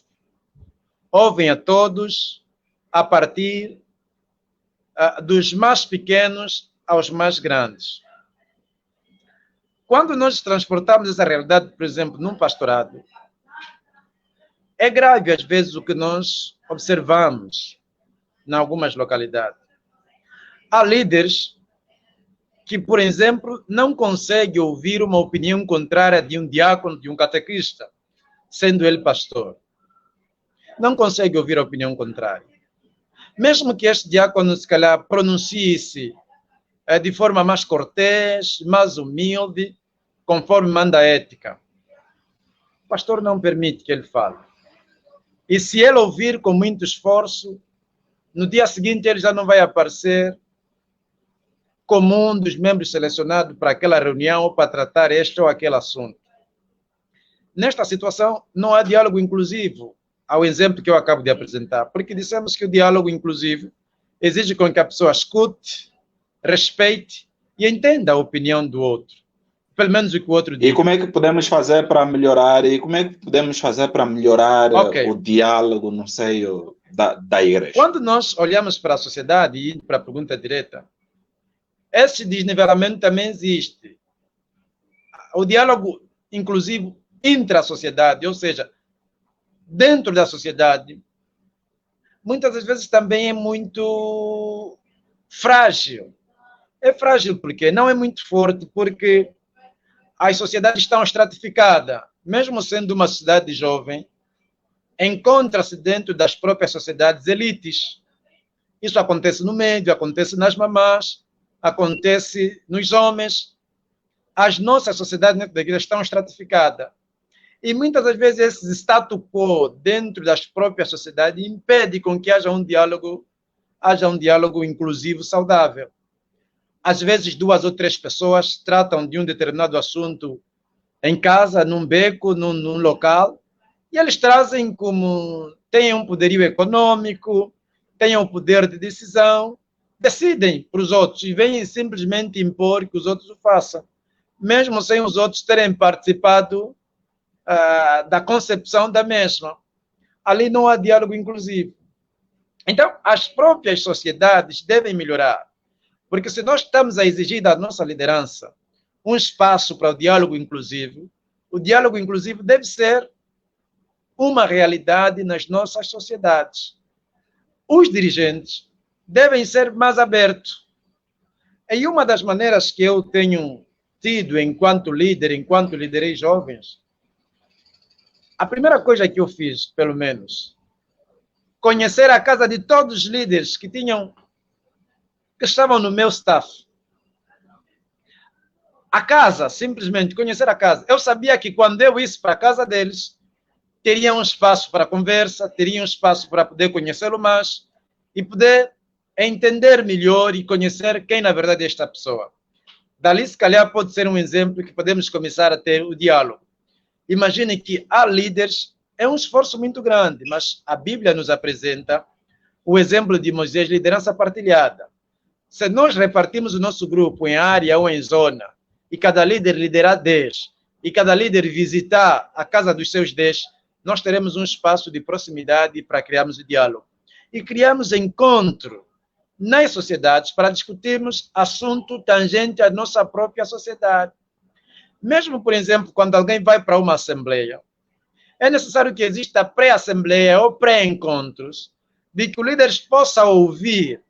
Ouvem a todos a partir dos mais pequenos aos mais grandes. Quando nós transportamos essa realidade, por exemplo, num pastorado, é grave, às vezes, o que nós observamos em algumas localidades. Há líderes que, por exemplo, não conseguem ouvir uma opinião contrária de um diácono, de um catequista, sendo ele pastor. Não consegue ouvir a opinião contrária. Mesmo que este diácono, se calhar, pronuncie-se de forma mais cortês, mais humilde, conforme manda a ética, o pastor não permite que ele fale. E se ele ouvir com muito esforço, no dia seguinte ele já não vai aparecer como um dos membros selecionados para aquela reunião ou para tratar este ou aquele assunto. Nesta situação, não há diálogo inclusivo, ao exemplo que eu acabo de apresentar, porque dissemos que o diálogo inclusivo exige com que a pessoa escute, respeite e entenda a opinião do outro. Pelo menos o que o outro diz. E como é que podemos fazer para melhorar? O diálogo no seio da igreja? Quando nós olhamos para a sociedade e para a pergunta direta, esse desnivelamento também existe. O diálogo inclusivo entre a sociedade, ou seja, dentro da sociedade, muitas das vezes também é muito frágil. É frágil porque não é muito forte, porque as sociedades estão estratificadas. Mesmo sendo uma sociedade jovem, encontra-se dentro das próprias sociedades elites. Isso acontece no médio, acontece nas mamás, acontece nos homens. As nossas sociedades dentro da igreja estão estratificadas. E muitas das vezes esse status quo dentro das próprias sociedades impede com que haja um diálogo inclusivo, saudável. Às vezes 2 ou 3 pessoas tratam de um determinado assunto em casa, num beco, num local, e eles trazem como têm um poderio econômico, têm um poder de decisão, decidem para os outros e vêm simplesmente impor que os outros o façam, mesmo sem os outros terem participado da concepção da mesma. Ali não há diálogo inclusivo. Então, as próprias sociedades devem melhorar, porque se nós estamos a exigir da nossa liderança um espaço para o diálogo inclusivo deve ser uma realidade nas nossas sociedades. Os dirigentes devem ser mais abertos. E uma das maneiras que eu tenho tido enquanto liderei jovens, a primeira coisa que eu fiz, pelo menos, conhecer a casa de todos os líderes que estavam no meu staff. A casa, simplesmente conhecer a casa. Eu sabia que quando eu ia para a casa deles, teria um espaço para conversa, teria um espaço para poder conhecê-lo mais e poder entender melhor e conhecer quem na verdade é esta pessoa. Dali, se calhar, pode ser um exemplo que podemos começar a ter o diálogo. Imagine que há líderes, é um esforço muito grande, mas a Bíblia nos apresenta o exemplo de Moisés, liderança partilhada. Se nós repartimos o nosso grupo em área ou em zona, e cada líder liderar 10, e cada líder visitar a casa dos seus 10, nós teremos um espaço de proximidade para criarmos o diálogo. E criamos encontro nas sociedades para discutirmos assunto tangente à nossa própria sociedade. Mesmo, por exemplo, quando alguém vai para uma assembleia, é necessário que exista pré-assembleia ou pré-encontros, de que o líder possa ouvir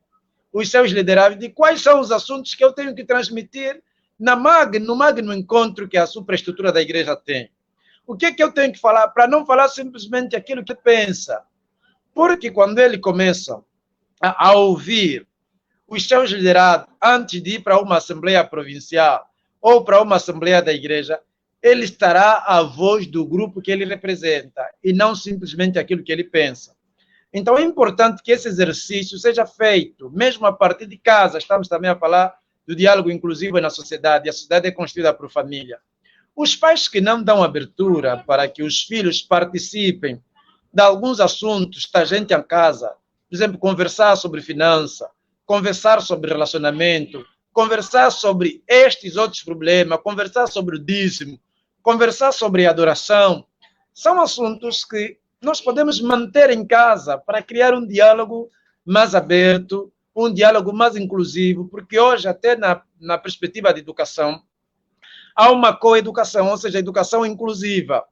os seus liderados de quais são os assuntos que eu tenho que transmitir no magno encontro que a superestrutura da igreja tem. O que é que eu tenho que falar? Para não falar simplesmente aquilo que pensa. Porque quando ele começa a ouvir os seus liderados antes de ir para uma assembleia provincial ou para uma assembleia da igreja, ele estará a voz do grupo que ele representa e não simplesmente aquilo que ele pensa. Então é importante que esse exercício seja feito, mesmo a partir de casa. Estamos também a falar do diálogo inclusivo na sociedade, e a sociedade é construída por família. Os pais que não dão abertura para que os filhos participem de alguns assuntos tangentes à casa, por exemplo, conversar sobre finança, conversar sobre relacionamento, conversar sobre estes outros problemas, conversar sobre o dízimo, conversar sobre adoração, são assuntos que nós podemos manter em casa para criar um diálogo mais aberto, um diálogo mais inclusivo, porque hoje, até na perspectiva de educação, há uma coeducação, ou seja, educação inclusiva.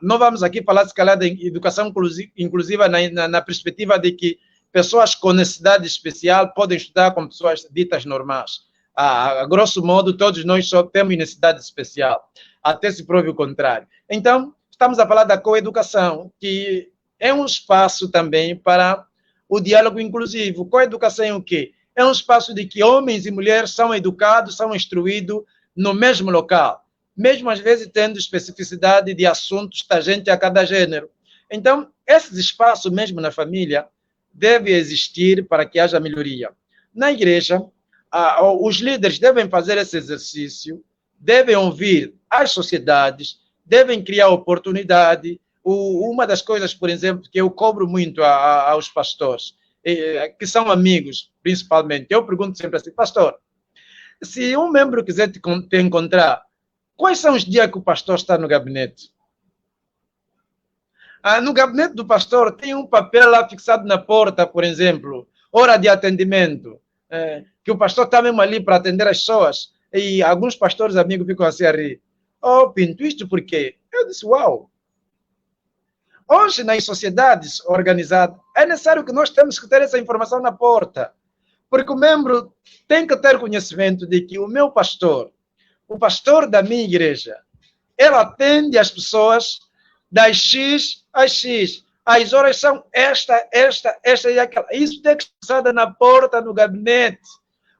Não vamos aqui falar, se calhar, de educação inclusiva na perspectiva de que pessoas com necessidade especial podem estudar com pessoas ditas normais. A grosso modo, todos nós só temos necessidade especial, até se prove o contrário. Então, estamos a falar da coeducação, que é um espaço também para o diálogo inclusivo. Coeducação é o quê? É um espaço de que homens e mulheres são educados, são instruídos no mesmo local, mesmo às vezes tendo especificidade de assuntos tangentes a cada gênero. Então, esses espaços, mesmo na família, devem existir para que haja melhoria. Na igreja, os líderes devem fazer esse exercício, devem ouvir as sociedades, devem criar oportunidade. Uma das coisas, por exemplo, que eu cobro muito aos pastores, que são amigos, principalmente, eu pergunto sempre assim: pastor, se um membro quiser te encontrar, quais são os dias que o pastor está no gabinete? No gabinete do pastor tem um papel lá fixado na porta, por exemplo, hora de atendimento, que o pastor está mesmo ali para atender as pessoas, e alguns pastores amigos ficam assim a rir. Oh, Pinto, isto por quê? Eu disse, uau! Hoje, nas sociedades organizadas, é necessário que nós temos que ter essa informação na porta, porque o membro tem que ter conhecimento de que o meu pastor, o pastor da minha igreja, ele atende as pessoas das X às X. As horas são esta e aquela. Isso tem que ser passado na porta do gabinete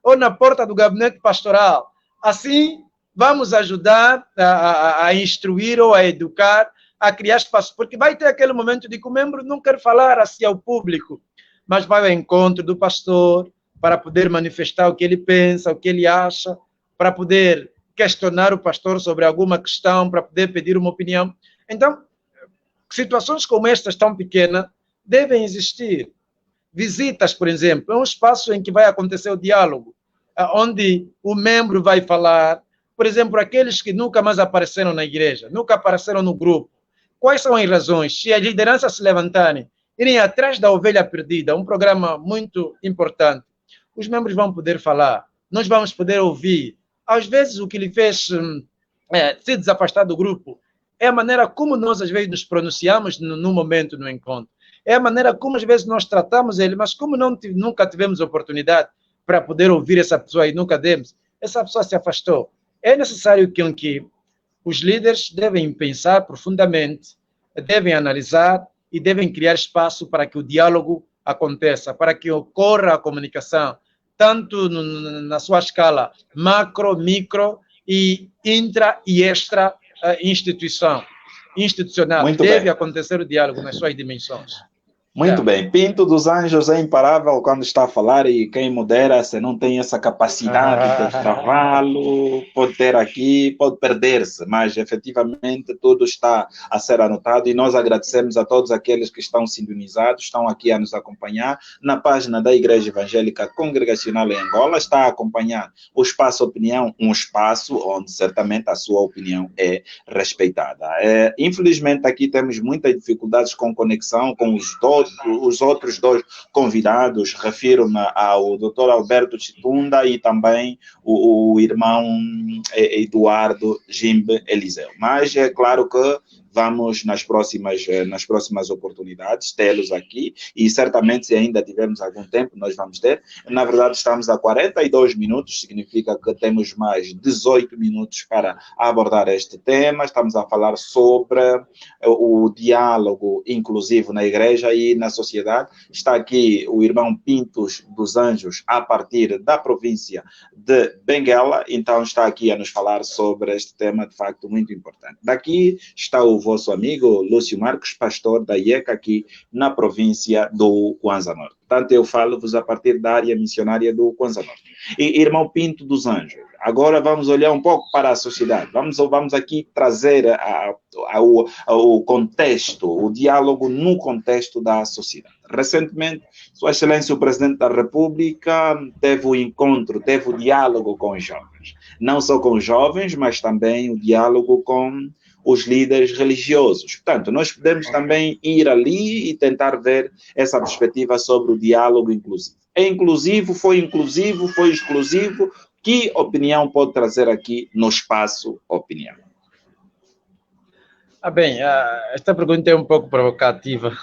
ou na porta do gabinete pastoral. Assim, vamos ajudar a instruir ou a educar, a criar espaço. Porque vai ter aquele momento de que o membro não quer falar assim ao público, mas vai ao encontro do pastor para poder manifestar o que ele pensa, o que ele acha, para poder questionar o pastor sobre alguma questão, para poder pedir uma opinião. Então, situações como estas tão pequenas devem existir. Visitas, por exemplo, é um espaço em que vai acontecer o diálogo, onde o membro vai falar, por exemplo, aqueles que nunca mais apareceram na igreja, nunca apareceram no grupo. Quais são as razões? Se as lideranças se levantarem, irem atrás da ovelha perdida, um programa muito importante, os membros vão poder falar, nós vamos poder ouvir. Às vezes, o que lhe fez se desafastar do grupo é a maneira como nós, às vezes, nos pronunciamos no momento, no encontro. É a maneira como, às vezes, nós tratamos ele, mas como nunca tivemos oportunidade para poder ouvir essa pessoa e nunca demos, essa pessoa se afastou. É necessário que os líderes devem pensar profundamente, devem analisar e devem criar espaço para que o diálogo aconteça, para que ocorra a comunicação, tanto na sua escala macro, micro e intra e extra institucional. Muito deve bem. acontecer o diálogo nas suas dimensões. Muito bem. Pinto dos Anjos é imparável quando está a falar e quem modera, se não tem essa capacidade de travá-lo, pode ter aqui, pode perder-se, mas efetivamente tudo está a ser anotado e nós agradecemos a todos aqueles que estão sintonizados, estão aqui a nos acompanhar na página da Igreja Evangélica Congregacional em Angola, está a acompanhar o Espaço Opinião, um espaço onde certamente a sua opinião é respeitada. Infelizmente aqui temos muitas dificuldades com conexão com os outros dois convidados, refiro-me ao Dr. Alberto Chitunda e também o irmão Eduardo Jimbe Eliseu. Mas é claro que vamos nas próximas oportunidades tê-los aqui e certamente se ainda tivermos algum tempo nós vamos ter. Na verdade estamos a 42 minutos, significa que temos mais 18 minutos para abordar este tema. Estamos a falar sobre o diálogo inclusivo na igreja e na sociedade. Está aqui o irmão Pintos dos Anjos a partir da província de Benguela, então está aqui a nos falar sobre este tema de facto muito importante. Daqui está o vosso amigo Lúcio Marcos, pastor da IECA aqui na província do Kwanza Norte. Portanto, eu falo-vos a partir da área missionária do Kwanza Norte. E, irmão Pinto dos Anjos, agora vamos olhar um pouco para a sociedade. Vamos aqui trazer o contexto, o diálogo no contexto da sociedade. Recentemente, Sua Excelência o Presidente da República teve o diálogo com os jovens. Não só com os jovens, mas também o diálogo com os líderes religiosos. Portanto, nós podemos também ir ali e tentar ver essa perspectiva sobre o diálogo inclusivo. É inclusivo, foi exclusivo? Que opinião pode trazer aqui no Espaço Opinião? Bem, esta pergunta é um pouco provocativa,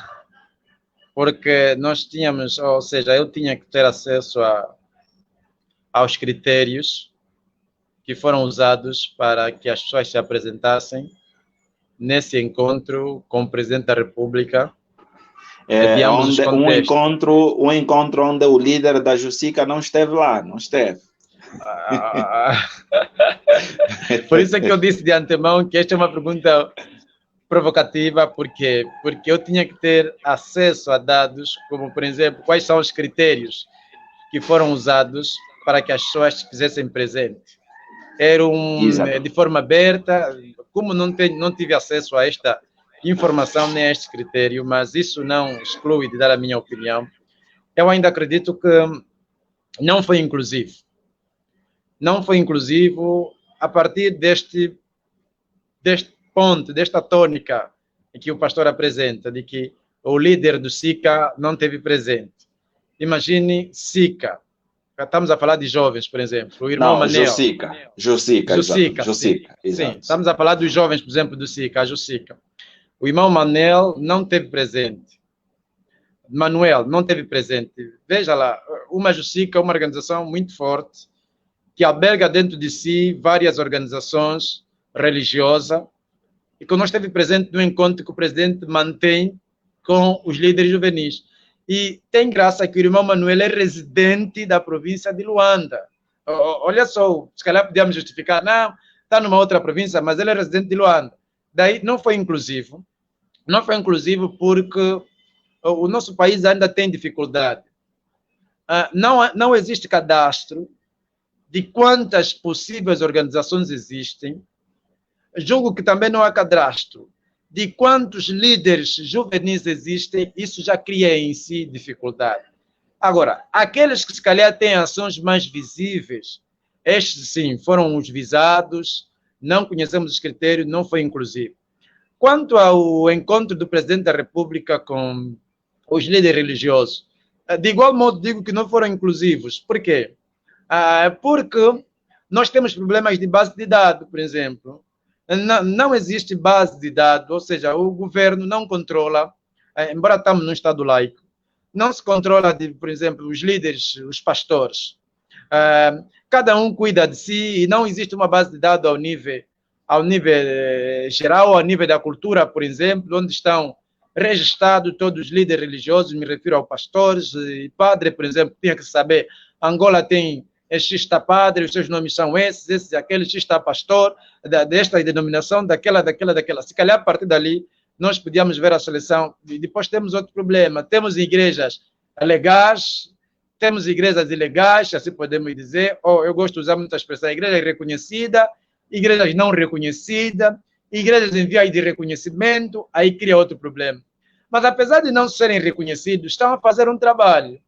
porque nós tínhamos, ou seja, eu tinha que ter acesso aos critérios que foram usados para que as pessoas se apresentassem nesse encontro com o Presidente da República. Um encontro onde o líder da Jussica não esteve lá, não esteve. Por isso é que eu disse de antemão que esta é uma pergunta provocativa, porque eu tinha que ter acesso a dados, como, por exemplo, quais são os critérios que foram usados para que as pessoas se fizessem presente. Era de forma aberta, como não tive acesso a esta informação nem a este critério, mas isso não exclui de dar a minha opinião. Eu ainda acredito que não foi inclusivo. Não foi inclusivo a partir deste ponto, desta tônica que o pastor apresenta, de que o líder do SICA não teve presente. Imagine SICA. Estamos a falar de jovens, por exemplo. O irmão Manel. Jussica. Sim, estamos a falar dos jovens, por exemplo, do SICA, a Jussica. O irmão Manel não teve presente. Manuel não teve presente. Veja lá, uma Jussica, uma organização muito forte, que alberga dentro de si várias organizações religiosas, e que nós esteve presente no encontro que o presidente mantém com os líderes juvenis. E tem graça que o irmão Manuel é residente da província de Luanda. Olha só, se calhar podíamos justificar, não, está numa outra província, mas ele é residente de Luanda. Daí não foi inclusivo. Não foi inclusivo porque o nosso país ainda tem dificuldade. Não existe cadastro de quantas possíveis organizações existem. Julgo que também não há cadastro de quantos líderes juvenis existem. Isso já cria em si dificuldade. Agora, aqueles que se calhar têm ações mais visíveis, estes sim foram os visados, não conhecemos os critérios, não foi inclusivo. Quanto ao encontro do presidente da República com os líderes religiosos, de igual modo digo que não foram inclusivos. Por quê? Porque nós temos problemas de base de dados, por exemplo. Não existe base de dados, ou seja, o governo não controla, embora estamos num Estado laico, não se controla, por exemplo, os líderes, os pastores. Cada um cuida de si e não existe uma base de dados ao nível geral, ao nível da cultura, por exemplo, onde estão registrados todos os líderes religiosos, me refiro aos pastores e padres, por exemplo, tinha que saber, Angola tem X padre, os seus nomes são esses, aquele X pastor, desta denominação, daquela. Se calhar, a partir dali, nós podíamos ver a seleção. E depois temos outro problema. Temos igrejas legais, temos igrejas ilegais, assim podemos dizer, ou eu gosto de usar muita expressão, igreja reconhecida, igrejas não reconhecidas, igrejas em vias de reconhecimento, aí cria outro problema. Mas apesar de não serem reconhecidos, estão a fazer um trabalho.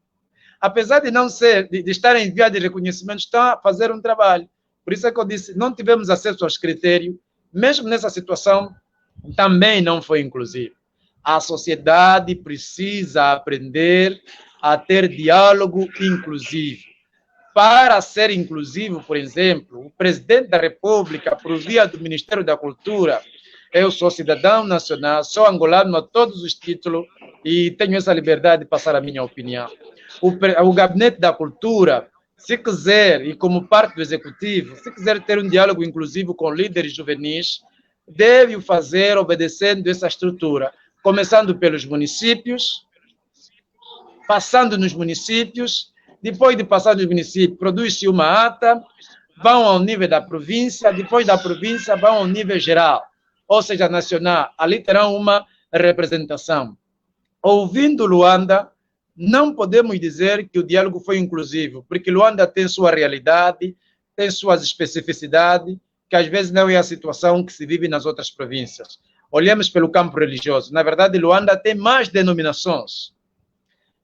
Apesar de não de estarem em via de reconhecimento, estão a fazer um trabalho. Por isso é que eu disse, não tivemos acesso aos critérios, mesmo nessa situação, também não foi inclusivo. A sociedade precisa aprender a ter diálogo inclusivo. Para ser inclusivo, por exemplo, o presidente da República, por via do Ministério da Cultura, eu sou cidadão nacional, sou angolano a todos os títulos e tenho essa liberdade de passar a minha opinião. O Gabinete da Cultura, se quiser, e como parte do Executivo, se quiser ter um diálogo inclusivo com líderes juvenis, deve o fazer obedecendo essa estrutura, começando pelos municípios, passando nos municípios, depois de passar nos municípios, produz-se uma ata, vão ao nível da província, depois da província vão ao nível geral, ou seja, nacional. Ali terão uma representação. Ouvindo Luanda, não podemos dizer que o diálogo foi inclusivo, porque Luanda tem sua realidade, tem suas especificidades, que às vezes não é a situação que se vive nas outras províncias. Olhemos pelo campo religioso. Na verdade, Luanda tem mais denominações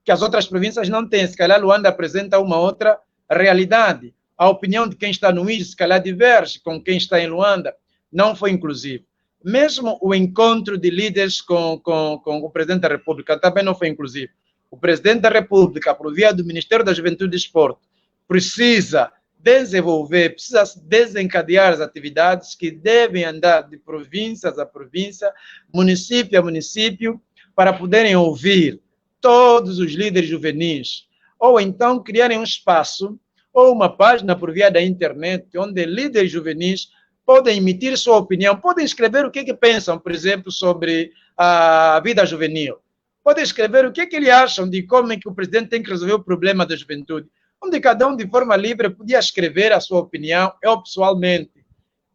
que as outras províncias não têm. Se calhar, Luanda apresenta uma outra realidade. A opinião de quem está no IJ, se calhar, diverge com quem está em Luanda. Não foi inclusivo. Mesmo o encontro de líderes com o presidente da República também não foi inclusivo. O presidente da República, por via do Ministério da Juventude e Esporte, precisa desenvolver, precisa desencadear as atividades que devem andar de províncias a província, município a município, para poderem ouvir todos os líderes juvenis, ou então criarem um espaço ou uma página por via da internet, onde líderes juvenis podem emitir sua opinião, podem escrever o que pensam, por exemplo, sobre a vida juvenil. Podem escrever o que eles acham de como é que o presidente tem que resolver o problema da juventude, onde cada um, de forma livre, podia escrever a sua opinião. Eu, pessoalmente,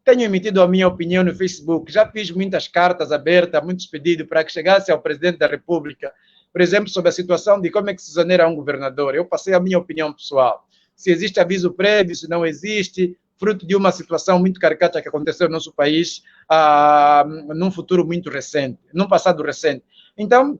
tenho emitido a minha opinião no Facebook, já fiz muitas cartas abertas, muitos pedidos para que chegasse ao presidente da República, por exemplo, sobre a situação de como é que se exonera um governador. Eu passei a minha opinião pessoal. Se existe aviso prévio, se não existe, fruto de uma situação muito caricata que aconteceu no nosso país num futuro muito recente, num passado recente. Então,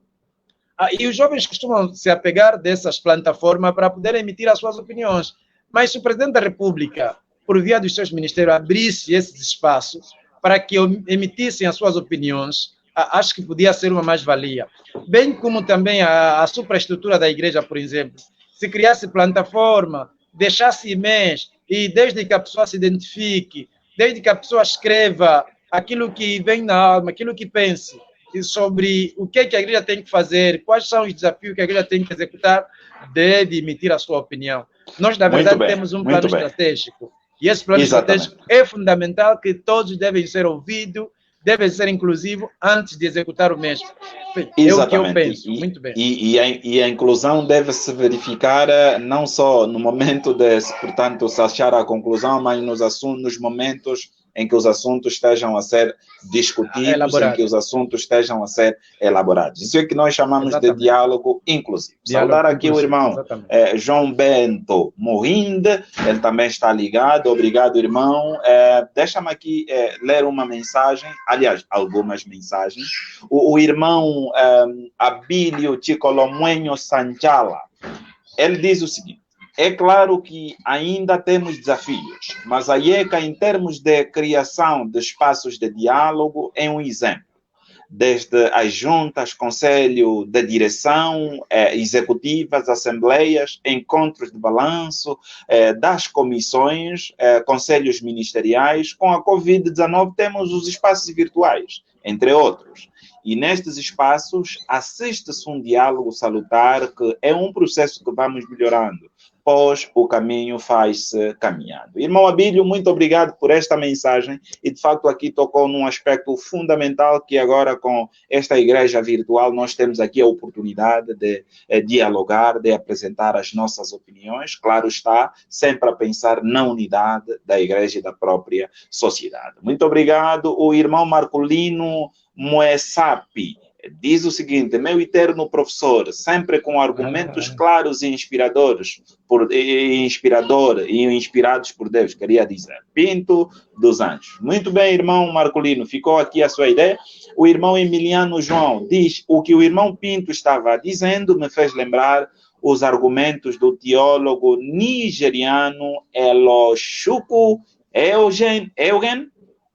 e os jovens costumam se apegar dessas plataformas para poder emitir as suas opiniões. Mas se o presidente da República, por via dos seus ministérios, abrisse esses espaços para que emitissem as suas opiniões, acho que podia ser uma mais-valia. Bem como também a superestrutura da igreja, por exemplo. Se criasse plataforma, deixasse e-mails, e desde que a pessoa se identifique, desde que a pessoa escreva aquilo que vem na alma, aquilo que pense, sobre o que a igreja tem que fazer, quais são os desafios que a igreja tem que executar, deve emitir a sua opinião. Nós, na verdade, temos um plano estratégico. E esse plano estratégico é fundamental, que todos devem ser ouvidos, devem ser inclusivos antes de executar o mesmo. É o que eu penso. Muito bem. E a inclusão deve-se verificar não só no momento de, portanto, se achar a conclusão, mas nos momentos em que os assuntos estejam a ser discutidos, em que os assuntos estejam a ser elaborados. Isso é que nós chamamos de diálogo inclusivo. Saudar aqui o irmão João Bento Morrinde, ele também está ligado. Obrigado, irmão. Deixa-me aqui ler uma mensagem, aliás, algumas mensagens. O irmão Abílio Chicolomuenho Sanchala, ele diz o seguinte: é claro que ainda temos desafios, mas a IECA, em termos de criação de espaços de diálogo, é um exemplo. Desde as juntas, conselho de direção, executivas, assembleias, encontros de balanço, das comissões, conselhos ministeriais. Com a Covid-19 temos os espaços virtuais, entre outros. E nestes espaços assiste-se um diálogo salutar, que é um processo que vamos melhorando, pois o caminho faz-se caminhando. Irmão Abílio, muito obrigado por esta mensagem, e de facto aqui tocou num aspecto fundamental, que agora com esta igreja virtual nós temos aqui a oportunidade de dialogar, de apresentar as nossas opiniões, claro está, sempre a pensar na unidade da igreja e da própria sociedade. Muito obrigado. O irmão Marcolino Moessapi diz o seguinte: meu eterno professor, sempre com argumentos claros e inspiradores, inspirados por Deus, queria dizer, Pinto dos Anjos. Muito bem, irmão Marcolino, ficou aqui a sua ideia. O irmão Emiliano João diz: o que o irmão Pinto estava dizendo me fez lembrar os argumentos do teólogo nigeriano Eloshuku Eugen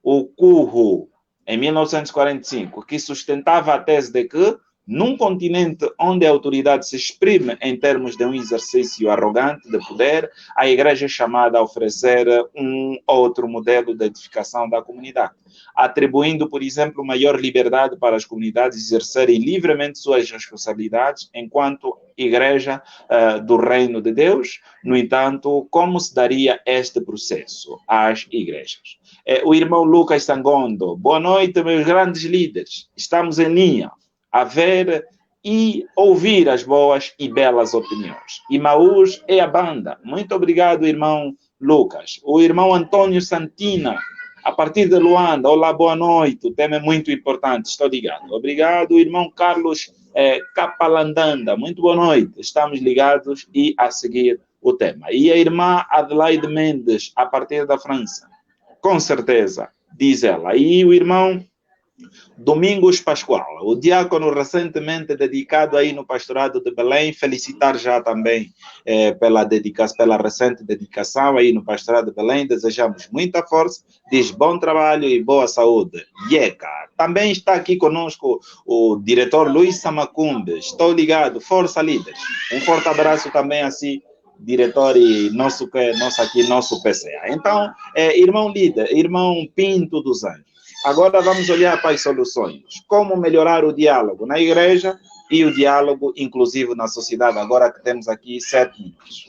Okuhu, em 1945, que sustentava a tese de que, num continente onde a autoridade se exprime em termos de um exercício arrogante de poder, a igreja é chamada a oferecer um outro modelo de edificação da comunidade, atribuindo, por exemplo, maior liberdade para as comunidades exercerem livremente suas responsabilidades enquanto igreja do reino de Deus. No entanto, como se daria este processo às igrejas? O irmão Lucas Sangondo: boa noite, meus grandes líderes. Estamos em linha a ver e ouvir as boas e belas opiniões. Imaús é a banda. Muito obrigado, irmão Lucas. O irmão Antônio Santina, a partir de Luanda: olá, boa noite. O tema é muito importante, estou ligado. Obrigado, irmão Carlos Capalandanda. Muito boa noite. Estamos ligados e a seguir o tema. E a irmã Adelaide Mendes, a partir da França: com certeza, diz ela. E o irmão Domingos Pascoal, o diácono recentemente dedicado aí no pastorado de Belém, felicitar já também pela recente dedicação aí no pastorado de Belém, desejamos muita força, diz bom trabalho e boa saúde. IECA. Também está aqui conosco o diretor Luiz Samacumbe, estou ligado, força líderes. Um forte abraço também assim, diretor e nosso PCA. Então, irmão líder, irmão Pinto dos Anjos, agora vamos olhar para as soluções. Como melhorar o diálogo na igreja e o diálogo inclusivo na sociedade, agora que temos aqui 7 minutos.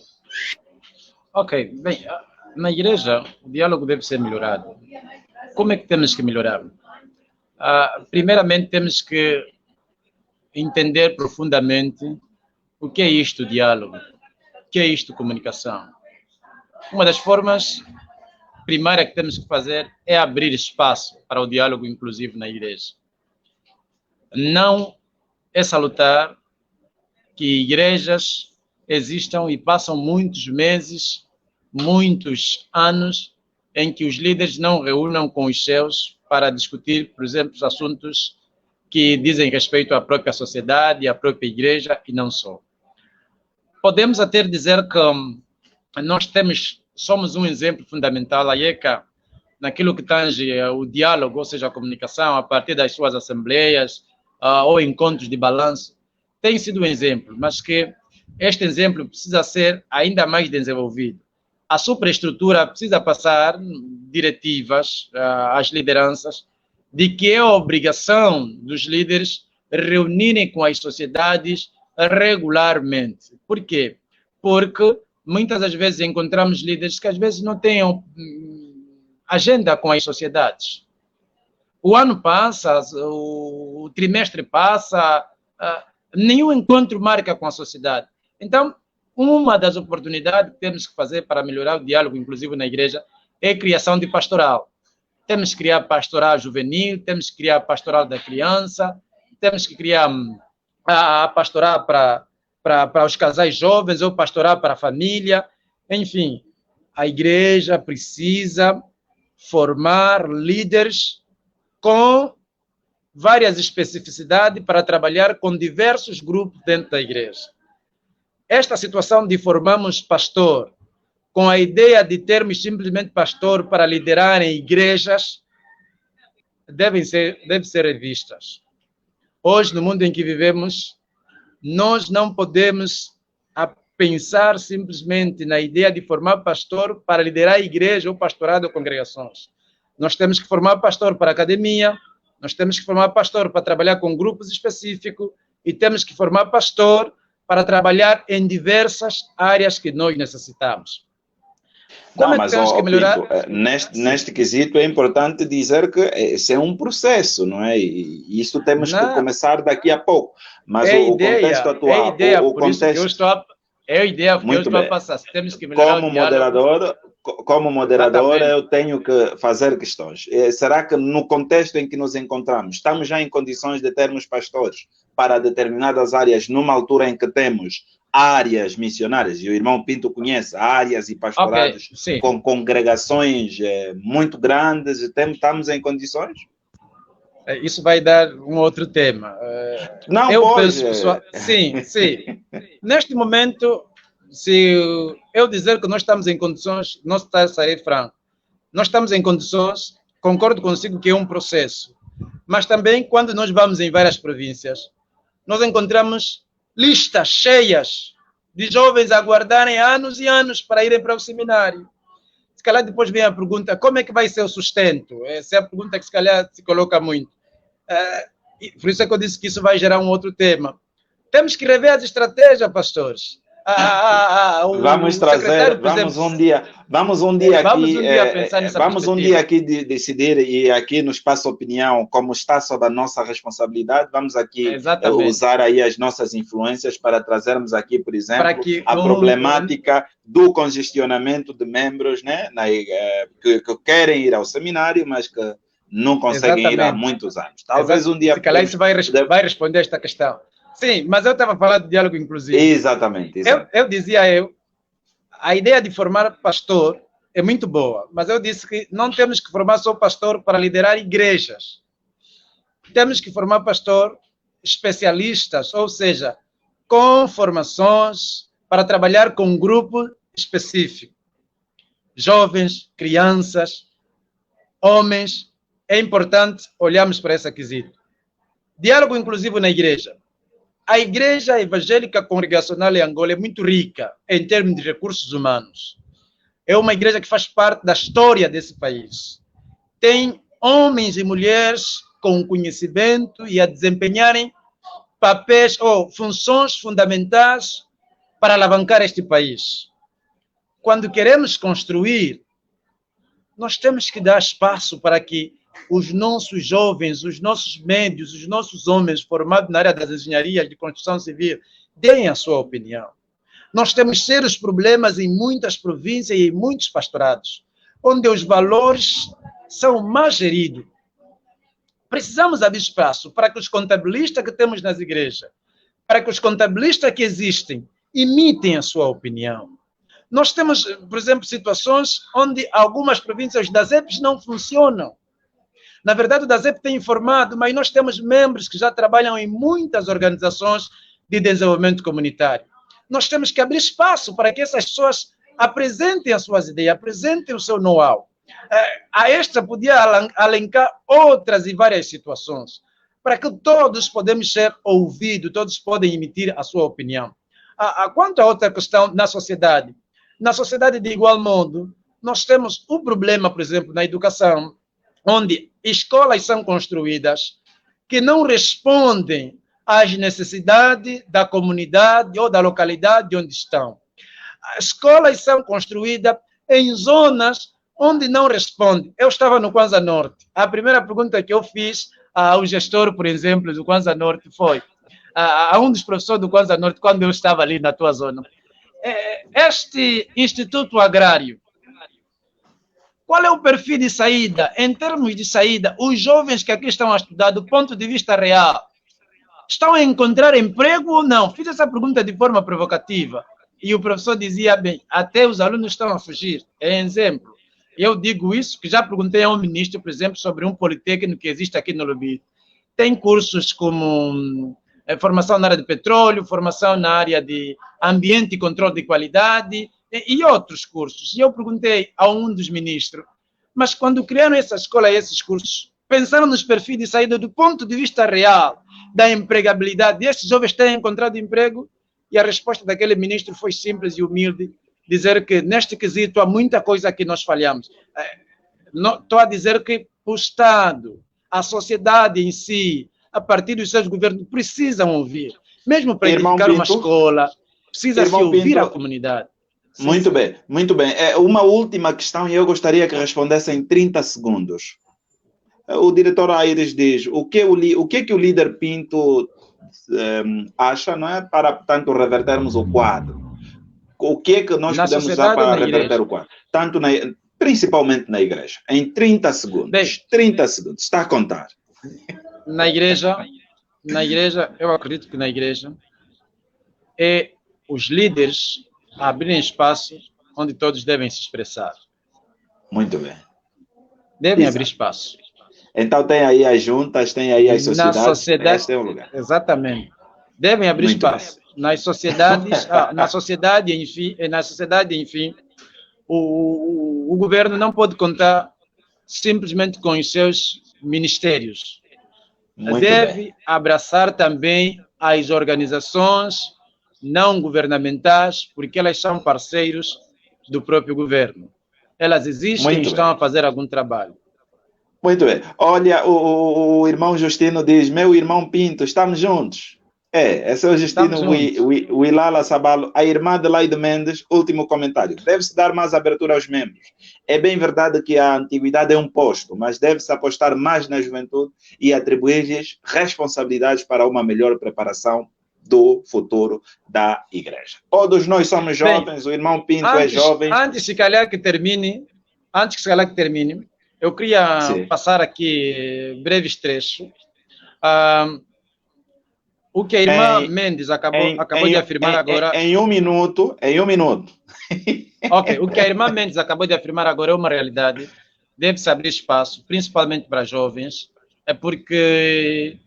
Ok, bem, na igreja o diálogo deve ser melhorado. Como é que temos que melhorar? Primeiramente temos que entender profundamente o que é isto diálogo. O que é isto comunicação? Uma das formas primárias que temos que fazer é abrir espaço para o diálogo inclusivo na igreja. Não é salutar que igrejas existam e passam muitos meses, muitos anos, em que os líderes não reúnam com os seus para discutir, por exemplo, os assuntos que dizem respeito à própria sociedade, à própria igreja e não só. Podemos até dizer que nós somos um exemplo fundamental, a IECA, naquilo que tange o diálogo, ou seja, a comunicação, a partir das suas assembleias ou encontros de balanço, tem sido um exemplo, mas que este exemplo precisa ser ainda mais desenvolvido. A superestrutura precisa passar diretivas às lideranças de que é a obrigação dos líderes reunirem com as sociedades regularmente. Por quê? Porque muitas das vezes encontramos líderes que às vezes não têm agenda com as sociedades. O ano passa, o trimestre passa, nenhum encontro marca com a sociedade. Então, uma das oportunidades que temos que fazer para melhorar o diálogo, inclusive na igreja, é a criação de pastoral. Temos que criar pastoral juvenil, temos que criar pastoral da criança, temos que criar a pastoral para os casais jovens ou pastoral para a família. Enfim, a igreja precisa formar líderes com várias especificidades para trabalhar com diversos grupos dentro da igreja. Esta situação de formarmos pastor com a ideia de termos simplesmente pastor para liderar em igrejas devem ser revistas. Hoje, no mundo em que vivemos, nós não podemos pensar simplesmente na ideia de formar pastor para liderar a igreja ou pastorado ou congregações. Nós temos que formar pastor para a academia, nós temos que formar pastor para trabalhar com grupos específicos e temos que formar pastor para trabalhar em diversas áreas que nós necessitamos. Como não, mas temos que melhorar? Pinto, neste quesito é importante dizer que esse é um processo, não é? E isso temos que começar daqui a pouco. Mas o contexto atual... É a ideia, por isso que eu estou a passar. Temos que melhorar Como moderador, eu tenho que fazer questões. Será que no contexto em que nos encontramos, estamos já em condições de termos pastores para determinadas áreas, numa altura em que temos áreas missionárias, e o irmão Pinto conhece áreas e pastorados com congregações muito grandes, estamos em condições? Isso vai dar um outro tema. Não, Sim. Neste momento, se eu dizer que nós estamos em condições, não serei franco, nós estamos em condições, concordo consigo que é um processo, mas também quando nós vamos em várias províncias, nós encontramos listas cheias de jovens aguardarem anos e anos para irem para o seminário. Se calhar depois vem a pergunta, como é que vai ser o sustento? Essa é a pergunta que se calhar se coloca muito. Por isso é que eu disse que isso vai gerar um outro tema. Temos que rever as estratégias, pastores. Vamos um dia aqui decidir, e aqui no Espaço Opinião, como está sob a nossa responsabilidade, vamos aqui usar aí as nossas influências para trazermos aqui, por exemplo, a problemática do congestionamento de membros, né, que querem ir ao seminário, mas que não conseguem ir há muitos anos. Talvez um dia... Se calhar isso vai responder esta questão. Sim, mas eu estava falando de diálogo inclusivo. Exatamente. Eu dizia, a ideia de formar pastor é muito boa, mas eu disse que não temos que formar só pastor para liderar igrejas. Temos que formar pastor especialistas, ou seja, com formações para trabalhar com um grupo específico. Jovens, crianças, homens, é importante olharmos para esse quesito. Diálogo inclusivo na igreja. A Igreja Evangélica Congregacional em Angola é muito rica em termos de recursos humanos. É uma igreja que faz parte da história desse país. Tem homens e mulheres com conhecimento e a desempenharem papéis ou funções fundamentais para alavancar este país. Quando queremos construir, nós temos que dar espaço para que os nossos jovens, os nossos médios, os nossos homens formados na área das engenharias de construção civil deem a sua opinião. Nós temos sérios problemas em muitas províncias e em muitos pastorados, onde os valores são mal geridos. Precisamos abrir espaço para que os contabilistas que temos nas igrejas, para que os contabilistas que existem, emitem a sua opinião. Nós temos, por exemplo, situações onde algumas províncias, os DASEPs não funcionam. Na verdade, o DASEP tem informado, mas nós temos membros que já trabalham em muitas organizações de desenvolvimento comunitário. Nós temos que abrir espaço para que essas pessoas apresentem as suas ideias, apresentem o seu know-how. A esta podia alencar outras e várias situações, para que todos podemos ser ouvidos, todos podem emitir a sua opinião. Quanto a outra questão na sociedade de igual modo, nós temos um problema, por exemplo, na educação, onde escolas são construídas que não respondem às necessidades da comunidade ou da localidade onde estão. As escolas são construídas em zonas onde não responde. Eu estava no Kwanza Norte. A primeira pergunta que eu fiz ao gestor, por exemplo, do Kwanza Norte foi a um dos professores do Kwanza Norte, quando eu estava ali na tua zona. Este Instituto Agrário, qual é o perfil de saída? Em termos de saída, os jovens que aqui estão a estudar, do ponto de vista real, estão a encontrar emprego ou não? Fiz essa pergunta de forma provocativa. E o professor dizia, bem, até os alunos estão a fugir. É exemplo. Eu digo isso, que já perguntei a um ministro, por exemplo, sobre um politécnico que existe aqui no Lubito. Tem cursos como formação na área de petróleo, formação na área de ambiente e controle de qualidade e outros cursos. E eu perguntei a um dos ministros, mas quando criaram essa escola e esses cursos, pensaram nos perfis de saída do ponto de vista real da empregabilidade desses jovens têm encontrado emprego? E a resposta daquele ministro foi simples e humilde, dizer que neste quesito há muita coisa que nós falhamos. Estou a dizer que o Estado, a sociedade em si, a partir dos seus governos, precisam ouvir. Mesmo para edificar uma escola, precisa-se ouvir a comunidade. Muito bem, muito bem. Uma última questão e eu gostaria que respondesse em 30 segundos. O diretor Aires diz, o que o líder Pinto acha, não é, para, portanto, revertermos o quadro? O que é que nós podemos usar para reverter o quadro? Principalmente na igreja. Em 30 segundos. Bem, 30 segundos. Está a contar. Na igreja, eu acredito que na igreja é os líderes abrirem espaço onde todos devem se expressar. Muito bem. Devem abrir espaço. Então tem aí as juntas, tem aí as sociedades. Na sociedade, este é o lugar. Exatamente. Devem abrir espaço. Nas sociedades, na sociedade, enfim, o governo não pode contar simplesmente com os seus ministérios. Deve abraçar também as organizações não governamentais, porque elas são parceiros do próprio governo. Elas existem e estão a fazer algum trabalho. Muito bem. Olha, o irmão Justino diz, meu irmão Pinto, estamos juntos. Esse é o Justino Wilala Sabalo, a irmã de Laide Mendes, último comentário. Deve-se dar mais abertura aos membros. É bem verdade que a antiguidade é um posto, mas deve-se apostar mais na juventude e atribuir-lhes responsabilidades para uma melhor preparação do futuro da igreja. Todos nós somos jovens, o irmão Pinto é jovem. Antes que se termine, eu queria passar aqui breves trechos. O que a irmã Mendes acabou de afirmar agora... Em um minuto. Ok, o que a irmã Mendes acabou de afirmar agora é uma realidade. Deve-se abrir espaço, principalmente para jovens, porque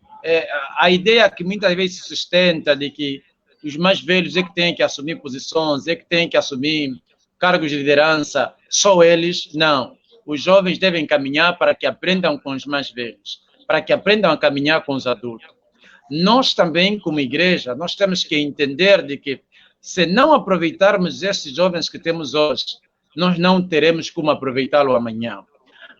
a ideia que muitas vezes se sustenta de que os mais velhos é que têm que assumir posições, é que têm que assumir cargos de liderança, só eles, não. Os jovens devem caminhar para que aprendam com os mais velhos, para que aprendam a caminhar com os adultos. Nós também, como igreja, nós temos que entender de que se não aproveitarmos esses jovens que temos hoje, nós não teremos como aproveitá-lo amanhã.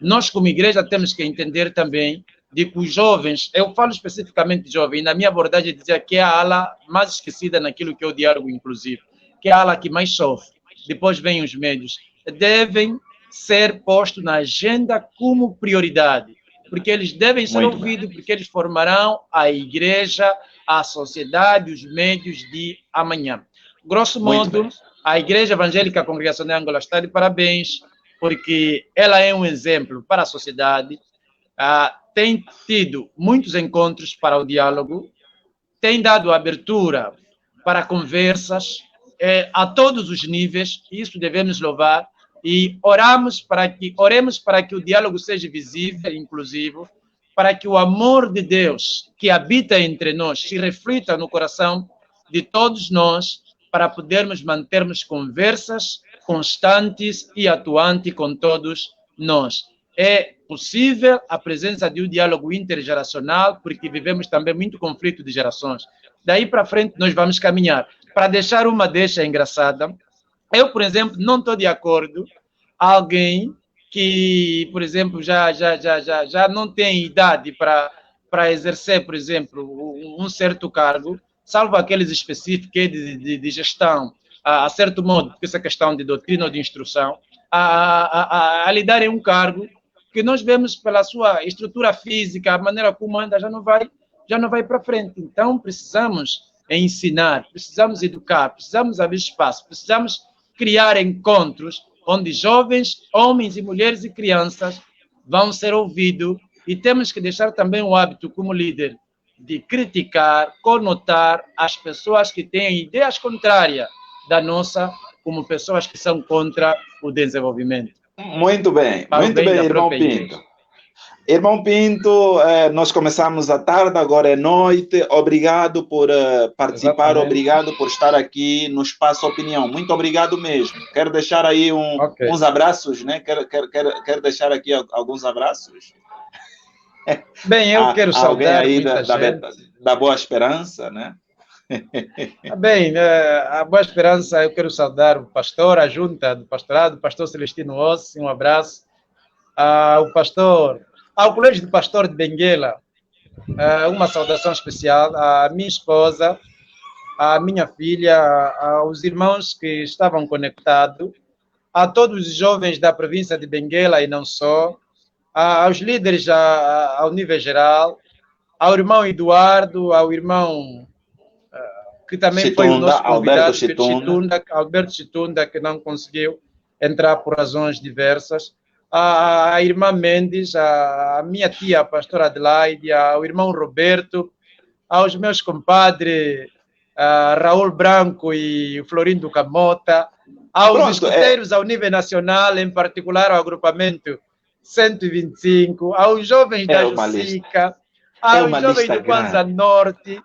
Nós, como igreja, temos que entender também de que os jovens, eu falo especificamente de jovens, na minha abordagem dizia que é a ala mais esquecida naquilo que é o diálogo inclusivo, que é a ala que mais sofre. Depois vêm os médios. Devem ser postos na agenda como prioridade, porque eles devem ser ouvidos, porque eles formarão a igreja, a sociedade, os médios de amanhã. Grosso modo, a Igreja Evangélica Congregacional Angola está de parabéns, porque ela é um exemplo para a sociedade, tem tido muitos encontros para o diálogo, tem dado abertura para conversas a todos os níveis, isso devemos louvar, e oremos para que o diálogo seja visível e inclusivo, para que o amor de Deus que habita entre nós se reflita no coração de todos nós, para podermos mantermos conversas constantes e atuantes com todos nós. É possível a presença de um diálogo intergeracional, porque vivemos também muito conflito de gerações. Daí para frente nós vamos caminhar. Para deixar uma deixa engraçada, eu, por exemplo, não estou de acordo alguém que, por exemplo, já não tem idade para exercer, por exemplo, um certo cargo, salvo aqueles específicos de gestão a certo modo, essa questão de doutrina ou de instrução, a lhe darem um cargo que nós vemos pela sua estrutura física, a maneira como anda, já não vai para frente. Então, precisamos ensinar, precisamos educar, precisamos abrir espaço, precisamos criar encontros onde jovens, homens e mulheres e crianças vão ser ouvidos, e temos que deixar também o hábito como líder de criticar, conotar as pessoas que têm ideias contrárias da nossa, como pessoas que são contra o desenvolvimento. Muito bem, irmão Pinto. Irmão Pinto, nós começamos à tarde, agora é noite. Obrigado por participar, exatamente. Obrigado por estar aqui no Espaço Opinião. Muito obrigado mesmo. Quero deixar aí uns abraços, né? Quero deixar aqui alguns abraços. Bem, eu quero saudar alguém aí da Boa Esperança, né? Bem, a Boa Esperança, eu quero saudar o pastor, a junta do pastorado, o pastor Celestino Ossi, um abraço. Ao colégio do pastor de Benguela, uma saudação especial, à minha esposa, à minha filha, aos irmãos que estavam conectados, a todos os jovens da província de Benguela e não só, aos líderes ao nível geral, ao irmão Eduardo, ao irmão que também Chitunda, foi o nosso convidado, Alberto Chitunda, que não conseguiu entrar por razões diversas, a irmã Mendes, a minha tia, a pastora Adelaide, ao irmão Roberto, aos meus compadres Raul Branco e Florindo Camota, aos escuteiros ao nível nacional, em particular ao agrupamento 125, aos jovens da Jussica, aos jovens do Kwanza Norte,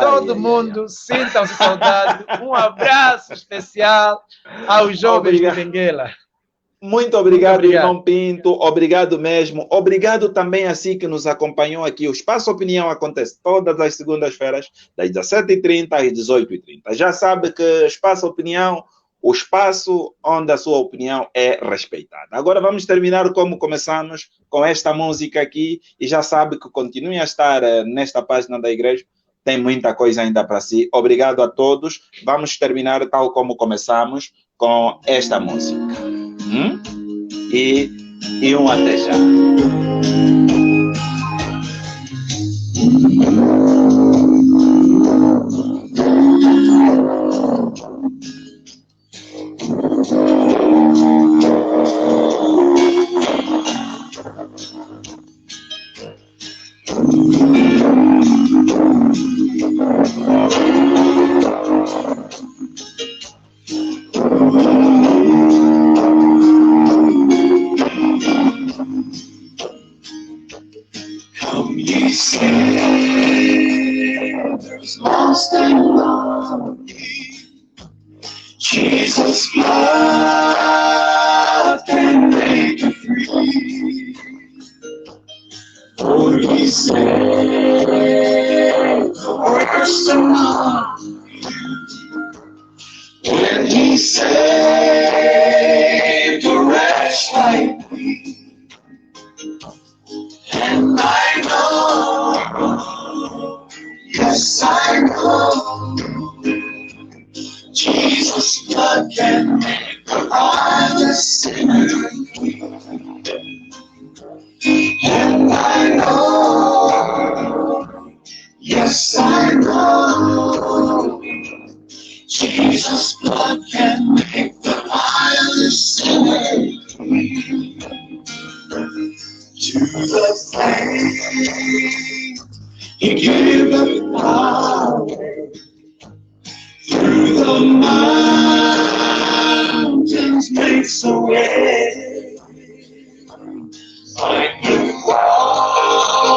todo mundo, sintam-se saudados. Um abraço especial aos jovens de Benguela. Muito obrigado, irmão Pinto. Obrigado mesmo. Obrigado também a si que nos acompanhou aqui. O Espaço Opinião acontece todas as segundas-feiras, das 17h30 às 18h30. Já sabe que Espaço Opinião, o espaço onde a sua opinião é respeitada. Agora vamos terminar como começamos, com esta música aqui, e já sabe que continuem a estar nesta página da igreja, tem muita coisa ainda para si. Obrigado a todos. Vamos terminar tal como começamos, com esta música. E um até já. Jesus' blood can make you free. For he saved the worst among you. When he saved a wretch like me. And I know, yes I know, Jesus' blood can make the vilest sinner free. And I know, yes I know, Jesus' blood can make the vilest sinner free. To the faint, he gave the power. Through the mountains makes a way, like the water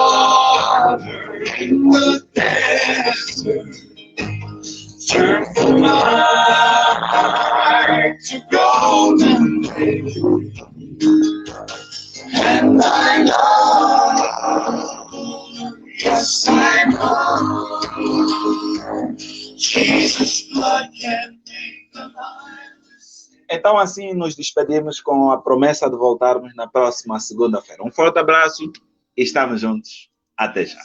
in the desert. Turn the night to golden day. And I know, yes I know, Jesus' blood can make the vilest. Então assim nos despedimos com a promessa de voltarmos na próxima segunda-feira. Um forte abraço e estamos juntos. Até já.